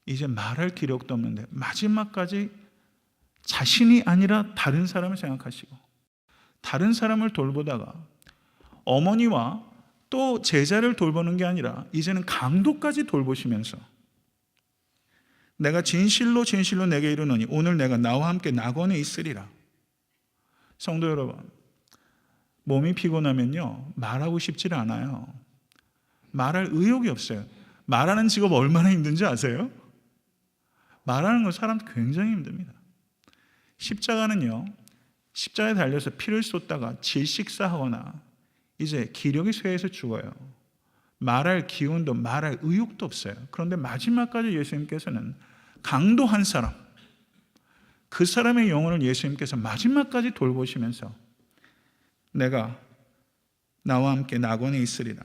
Speaker 1: 이제 말할 기력도 없는데 마지막까지 자신이 아니라 다른 사람을 생각하시고 다른 사람을 돌보다가 어머니와 또 제자를 돌보는 게 아니라 이제는 강도까지 돌보시면서 내가 진실로 진실로 내게 이르노니 오늘 내가 나와 함께 낙원에 있으리라. 성도 여러분, 몸이 피곤하면요 말하고 싶지 않아요. 말할 의욕이 없어요. 말하는 직업 얼마나 힘든지 아세요? 말하는 건 사람 굉장히 힘듭니다. 십자가는요, 십자가에 달려서 피를 쏟다가 질식사하거나 이제 기력이 쇠해서 죽어요. 말할 기운도 말할 의욕도 없어요. 그런데 마지막까지 예수님께서는 강도 한 사람, 그 사람의 영혼을 예수님께서 마지막까지 돌보시면서 내가 나와 함께 낙원에 있으리라.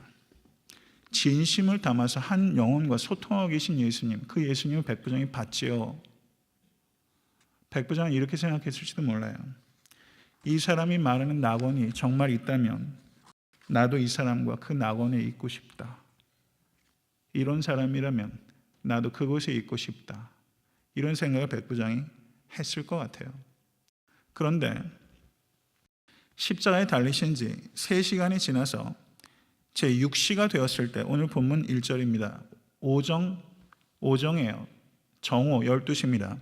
Speaker 1: 진심을 담아서 한 영혼과 소통하고 계신 예수님, 그 예수님을 백부장이 봤지요. 백부장은 이렇게 생각했을지도 몰라요. 이 사람이 말하는 낙원이 정말 있다면 나도 이 사람과 그 낙원에 있고 싶다. 이런 사람이라면 나도 그곳에 있고 싶다. 이런 생각을 백부장이 했을 것 같아요. 그런데 십자가에 달리신 지 3시간이 지나서 제6시가 되었을 때, 오늘 본문 1절입니다. 오정이에요. 정오 12시입니다.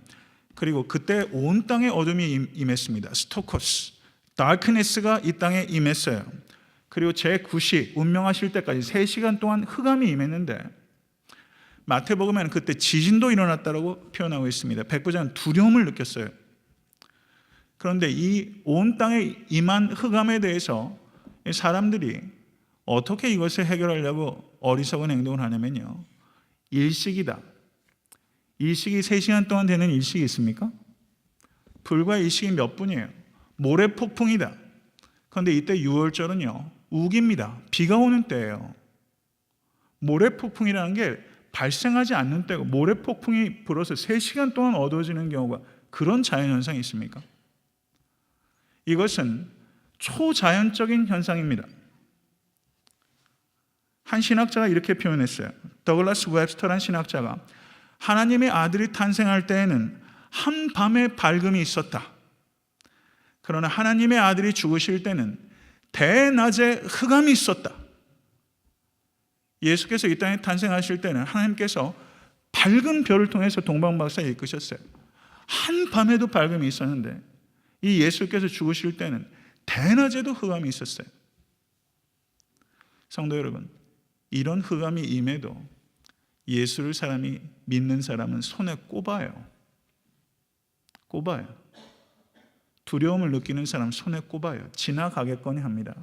Speaker 1: 그리고 그때 온 땅에 어둠이 임했습니다. 스토커스, 다크네스가 이 땅에 임했어요. 그리고 제9시 운명하실 때까지 3시간 동안 흑암이 임했는데 마태복음에는 그때 지진도 일어났다고 표현하고 있습니다. 백부장은 두려움을 느꼈어요. 그런데 이 온 땅에 임한 흑암에 대해서 사람들이 어떻게 이것을 해결하려고 어리석은 행동을 하냐면요, 일식이다. 일식이 3시간 동안 되는 일식이 있습니까? 불과 일식이 몇 분이에요. 모래폭풍이다. 그런데 이때 6월절은요 우기입니다. 비가 오는 때예요. 모래폭풍이라는 게 발생하지 않는 때고, 모래폭풍이 불어서 3시간 동안 어두워지는 경우가, 그런 자연현상이 있습니까? 이것은 초자연적인 현상입니다. 한 신학자가 이렇게 표현했어요. 더글라스 웹스터라는 신학자가 하나님의 아들이 탄생할 때에는 한밤의 밝음이 있었다. 그러나 하나님의 아들이 죽으실 때는 대낮에 흑암이 있었다. 예수께서 이 땅에 탄생하실 때는 하나님께서 밝은 별을 통해서 동방박사에 이끄셨어요. 한밤에도 밝음이 있었는데 이 예수께서 죽으실 때는 대낮에도 흑암이 있었어요. 성도 여러분, 이런 흑암이 임해도 예수를 사람이 믿는 사람은 손에 꼽아요. 두려움을 느끼는 사람 손에 꼽아요. 지나가겠거니 합니다.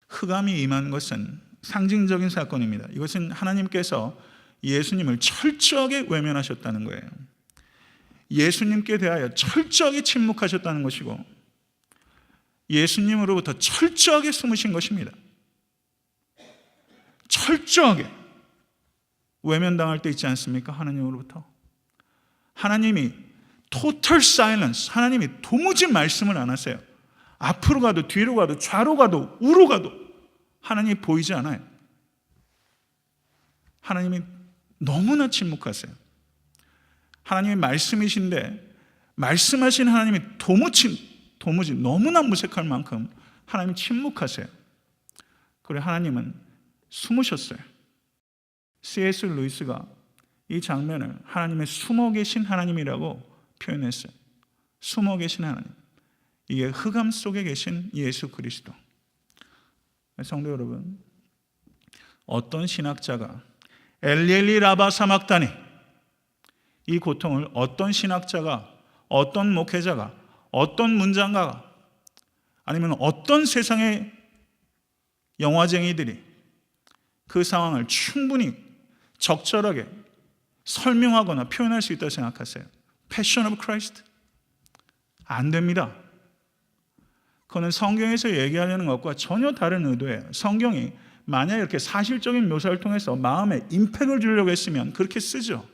Speaker 1: 흑암이 임한 것은 상징적인 사건입니다. 이것은 하나님께서 예수님을 철저하게 외면하셨다는 거예요. 예수님께 대하여 철저하게 침묵하셨다는 것이고, 예수님으로부터 철저하게 숨으신 것입니다. 철저하게 외면당할 때 있지 않습니까? 하나님으로부터. 하나님이 total silence, 하나님이 도무지 말씀을 안 하세요. 앞으로 가도 뒤로 가도 좌로 가도 우로 가도 하나님이 보이지 않아요. 하나님이 너무나 침묵하세요. 하나님이 말씀이신데 말씀하신 하나님이 도무지 너무나 무색할 만큼 하나님이 침묵하세요. 그리고 하나님은 숨으셨어요. C.S. 루이스가 이 장면을 하나님의 숨어 계신 하나님이라고 표현했어요. 숨어 계신 하나님. 이게 흑암 속에 계신 예수 그리스도. 성도 여러분, 어떤 신학자가 엘리엘리 라바 사막다니, 이 고통을 어떤 신학자가, 어떤 목회자가, 어떤 문장가가, 아니면 어떤 세상의 영화쟁이들이 그 상황을 충분히 적절하게 설명하거나 표현할 수 있다고 생각하세요? Passion of Christ? 안 됩니다. 그거는 성경에서 얘기하려는 것과 전혀 다른 의도예요. 성경이 만약 이렇게 사실적인 묘사를 통해서 마음에 임팩을 주려고 했으면 그렇게 쓰죠.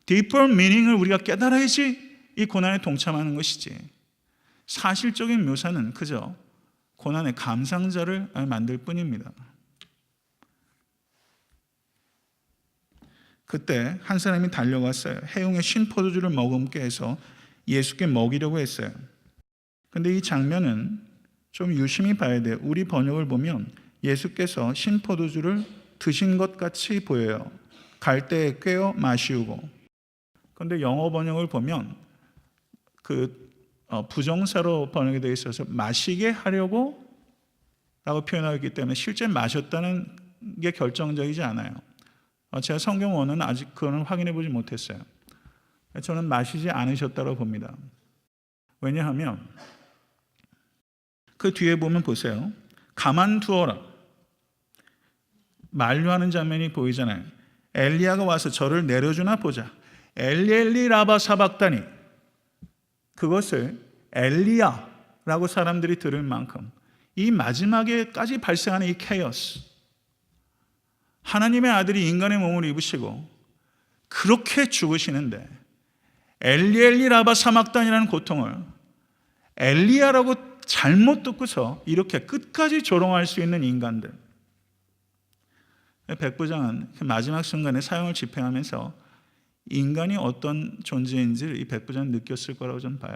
Speaker 1: deeper meaning을 우리가 깨달아야지 이 고난에 동참하는 것이지, 사실적인 묘사는 그저 고난의 감상자를 만들 뿐입니다. 그때 한 사람이 달려갔어요. 해용의 신포도주를 머금게 해서 예수께 먹이려고 했어요. 근데 이 장면은 좀 유심히 봐야 돼요. 우리 번역을 보면 예수께서 신포도주를 드신 것 같이 보여요. 갈대에 꿰어 마시우고. 그런데 영어 번역을 보면 부정사로 번역이 되어 있어서 마시게 하려고 라고 표현하고 있기 때문에 실제 마셨다는 게 결정적이지 않아요. 제가 성경 원어는 아직 그거는 확인해 보지 못했어요. 저는 마시지 않으셨다고 봅니다. 왜냐하면 그 뒤에 보면 보세요. 가만두어라. 만류하는 장면이 보이잖아요. 엘리야가 와서 저를 내려주나 보자. 엘리 라바 사박다니. 그것을 엘리야라고 사람들이 들을 만큼 이 마지막에까지 발생하는 이 케이오스, 하나님의 아들이 인간의 몸을 입으시고 그렇게 죽으시는데 엘리 라바 사막단이라는 고통을 엘리야라고 잘못 듣고서 이렇게 끝까지 조롱할 수 있는 인간들. 백부장은 마지막 순간에 사형을 집행하면서 인간이 어떤 존재인지를 이 백부장은 느꼈을 거라고 저는 봐요.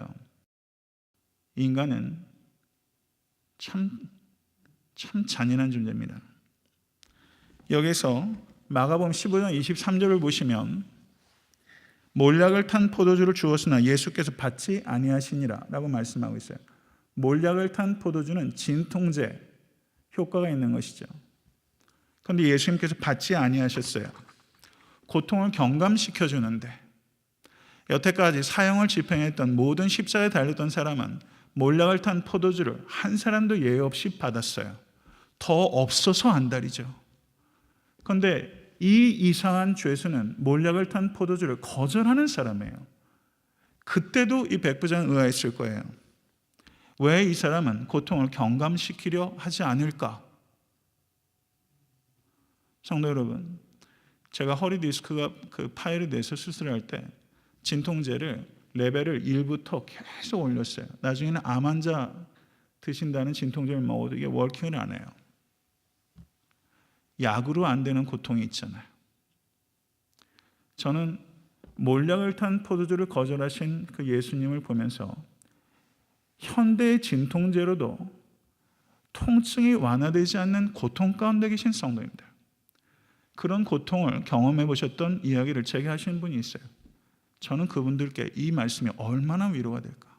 Speaker 1: 인간은 참 잔인한 존재입니다. 여기서 마가복음 15장 23절을 보시면 몰약을 탄 포도주를 주었으나 예수께서 받지 아니하시니라 라고 말씀하고 있어요. 몰약을 탄 포도주는 진통제 효과가 있는 것이죠. 그런데 예수님께서 받지 아니하셨어요. 고통을 경감시켜 주는데, 여태까지 사형을 집행했던 모든 십자가에 달렸던 사람은 몰약을 탄 포도주를 한 사람도 예외 없이 받았어요. 더 없어서 안달이죠. 그런데 이 이상한 죄수는 몰약을 탄 포도주를 거절하는 사람이에요. 그때도 이 백부장은 의아했을 거예요. 왜 이 사람은 고통을 경감시키려 하지 않을까? 성도 여러분, 제가 허리 디스크가 파열이 돼서 수술할 때 진통제를 레벨을 1부터 계속 올렸어요. 나중에는 암 환자 드신다는 진통제를 먹어도 이게 워킹을 안 해요. 약으로 안 되는 고통이 있잖아요. 저는 몰약을 탄 포도주를 거절하신 그 예수님을 보면서 현대의 진통제로도 통증이 완화되지 않는 고통 가운데 계신 성도입니다. 그런 고통을 경험해 보셨던 이야기를 제게 하시는 분이 있어요. 저는 그분들께 이 말씀이 얼마나 위로가 될까?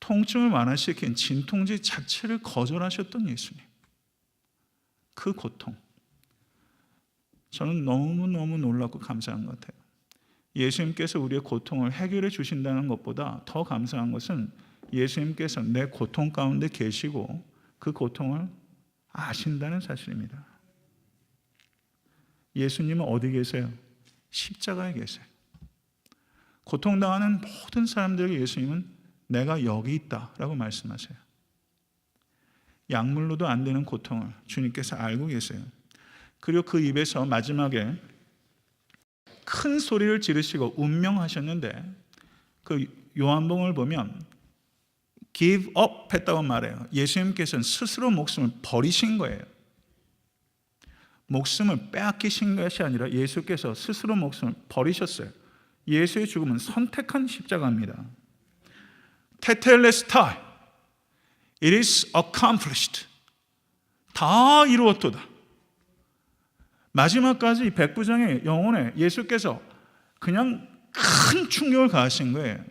Speaker 1: 통증을 완화시킨 진통제 자체를 거절하셨던 예수님. 그 고통. 저는 너무너무 놀랍고 감사한 것 같아요. 예수님께서 우리의 고통을 해결해 주신다는 것보다 더 감사한 것은 예수님께서 내 고통 가운데 계시고 그 고통을 아신다는 사실입니다. 예수님은 어디 계세요? 십자가에 계세요. 고통당하는 모든 사람들에게 예수님은 내가 여기 있다라고 말씀하세요. 약물로도 안 되는 고통을 주님께서 알고 계세요. 그리고 그 입에서 마지막에 큰 소리를 지르시고 운명하셨는데, 그 요한복음을 보면 give up 했다고 말해요. 예수님께서는 스스로 목숨을 버리신 거예요. 목숨을 빼앗기신 것이 아니라 예수께서 스스로 목숨을 버리셨어요. 예수의 죽음은 선택한 십자가입니다. 테텔레스타이, it is accomplished. 다 이루었도다. 마지막까지 백부장의 영혼에 예수께서 그냥 큰 충격을 가하신 거예요.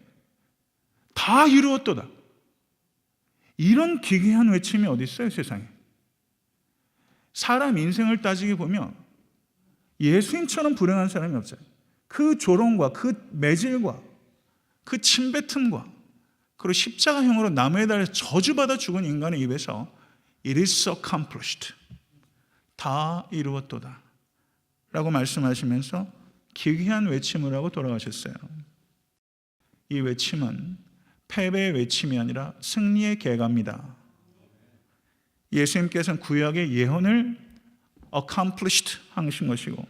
Speaker 1: 다 이루었도다. 이런 기괴한 외침이 어디 있어요, 세상에? 사람 인생을 따지게 보면 예수님처럼 불행한 사람이 없어요. 그 조롱과 그 매질과 그 침뱉음과 그리고 십자가형으로 나무에 달려 저주받아 죽은 인간의 입에서 It is accomplished. 다 이루었도다 라고 말씀하시면서 기괴한 외침을 하고 돌아가셨어요. 이 외침은 패배의 외침이 아니라 승리의 계가입니다. 예수님께서는 구약의 예언을 accomplished 하신 것이고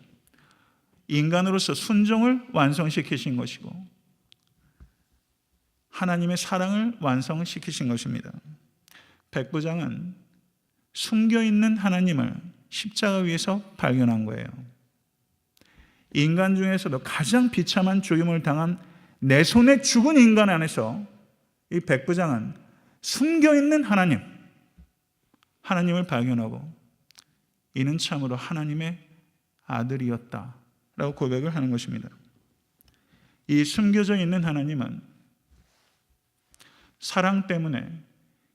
Speaker 1: 인간으로서 순종을 완성시키신 것이고 하나님의 사랑을 완성시키신 것입니다. 백부장은 숨겨있는 하나님을 십자가 위에서 발견한 거예요. 인간 중에서도 가장 비참한 죽임을 당한 내 손에 죽은 인간 안에서 이 백부장은 숨겨있는 하나님을 발견하고 이는 참으로 하나님의 아들이었다 라고 고백을 하는 것입니다. 이 숨겨져 있는 하나님은 사랑 때문에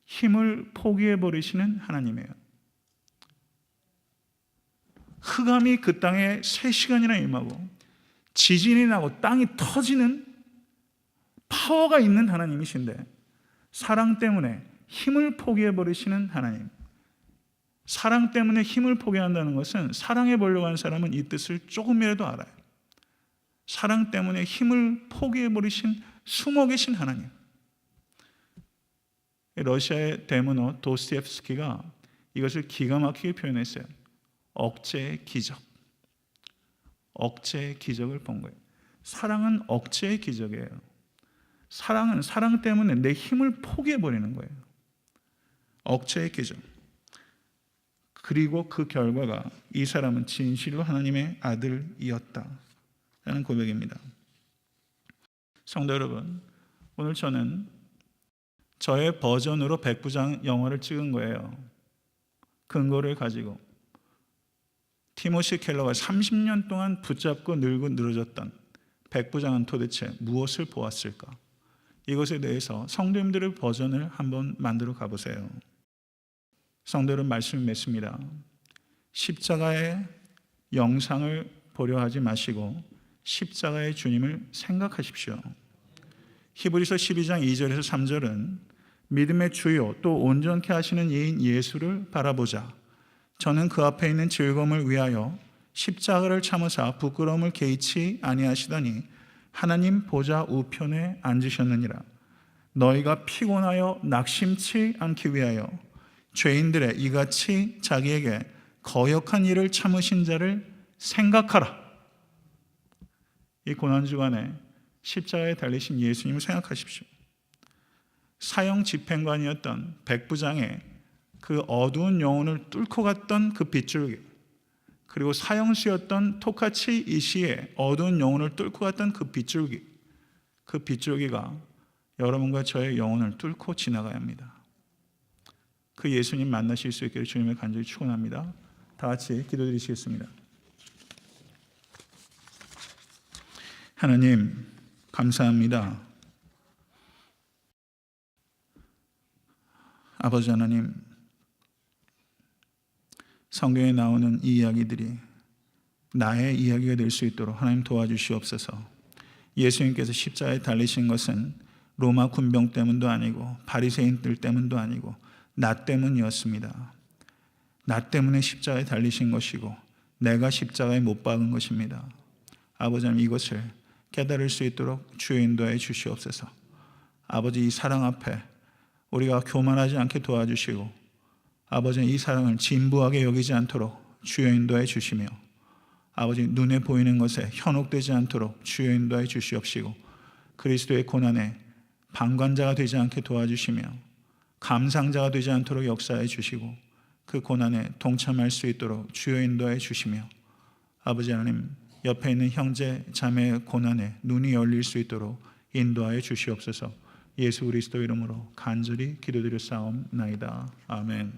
Speaker 1: 힘을 포기해버리시는 하나님이에요. 흑암이 그 땅에 3시간이나 임하고 지진이 나고 땅이 터지는 파워가 있는 하나님이신데 사랑 때문에 힘을 포기해버리시는 하나님. 사랑 때문에 힘을 포기한다는 것은 사랑해보려고 하는 사람은 이 뜻을 조금이라도 알아요. 사랑 때문에 힘을 포기해버리신 숨어 계신 하나님. 러시아의 대문호 도스토옙스키가 이것을 기가 막히게 표현했어요. 억제의 기적. 억제의 기적을 본 거예요. 사랑은 억제의 기적이에요. 사랑은 사랑 때문에 내 힘을 포기해버리는 거예요. 억제의 기적. 그리고 그 결과가 이 사람은 진실로 하나님의 아들이었다 라는 고백입니다. 성도 여러분, 오늘 저는 저의 버전으로 백부장 영화를 찍은 거예요. 근거를 가지고 티모시 켈러가 30년 동안 붙잡고 늘고 늘어졌던 백부장은 도대체 무엇을 보았을까? 이것에 대해서 성도님들의 버전을 한번 만들어 가보세요. 성도들은 말씀이 맺습니다. 십자가의 영상을 보려 하지 마시고 십자가의 주님을 생각하십시오. 히브리서 12장 2절에서 3절은 믿음의 주요 또 온전케 하시는 이인 예수를 바라보자. 저는 그 앞에 있는 즐거움을 위하여 십자가를 참으사 부끄러움을 개의치 아니하시더니 하나님 보좌 우편에 앉으셨느니라. 너희가 피곤하여 낙심치 않기 위하여 죄인들의 이같이 자기에게 거역한 일을 참으신 자를 생각하라. 이 고난주간에 십자가에 달리신 예수님을 생각하십시오. 사형 집행관이었던 백부장의 그 어두운 영혼을 뚫고 갔던 그 빗줄기, 그리고 사형수였던 토카치 이시의 어두운 영혼을 뚫고 갔던 그 빗줄기, 그 빗줄기가 여러분과 저의 영혼을 뚫고 지나가야 합니다. 그 예수님 만나실 수 있기를 주님을 간절히 축원합니다. 다 같이 기도드리시겠습니다. 하나님 감사합니다. 아버지 하나님, 성경에 나오는 이 이야기들이 나의 이야기가 될 수 있도록 하나님 도와주시옵소서. 예수님께서 십자가에 달리신 것은 로마 군병 때문도 아니고 바리새인들 때문도 아니고 나 때문이었습니다. 나 때문에 십자가에 달리신 것이고 내가 십자가에 못 박은 것입니다. 아버지 하나님, 이것을 깨달을 수 있도록 주여 인도해 주시옵소서. 아버지, 이 사랑 앞에 우리가 교만하지 않게 도와주시고 아버지, 이 사랑을 진부하게 여기지 않도록 주여 인도해 주시며 아버지, 눈에 보이는 것에 현혹되지 않도록 주여 인도해 주시옵시고 그리스도의 고난에 방관자가 되지 않게 도와주시며 감상자가 되지 않도록 역사해 주시고 그 고난에 동참할 수 있도록 주여 인도해 주시며 아버지 하나님, 옆에 있는 형제 자매의 고난에 눈이 열릴 수 있도록 인도하여 주시옵소서. 예수 그리스도 이름으로 간절히 기도드려 싸움나이다. 아멘.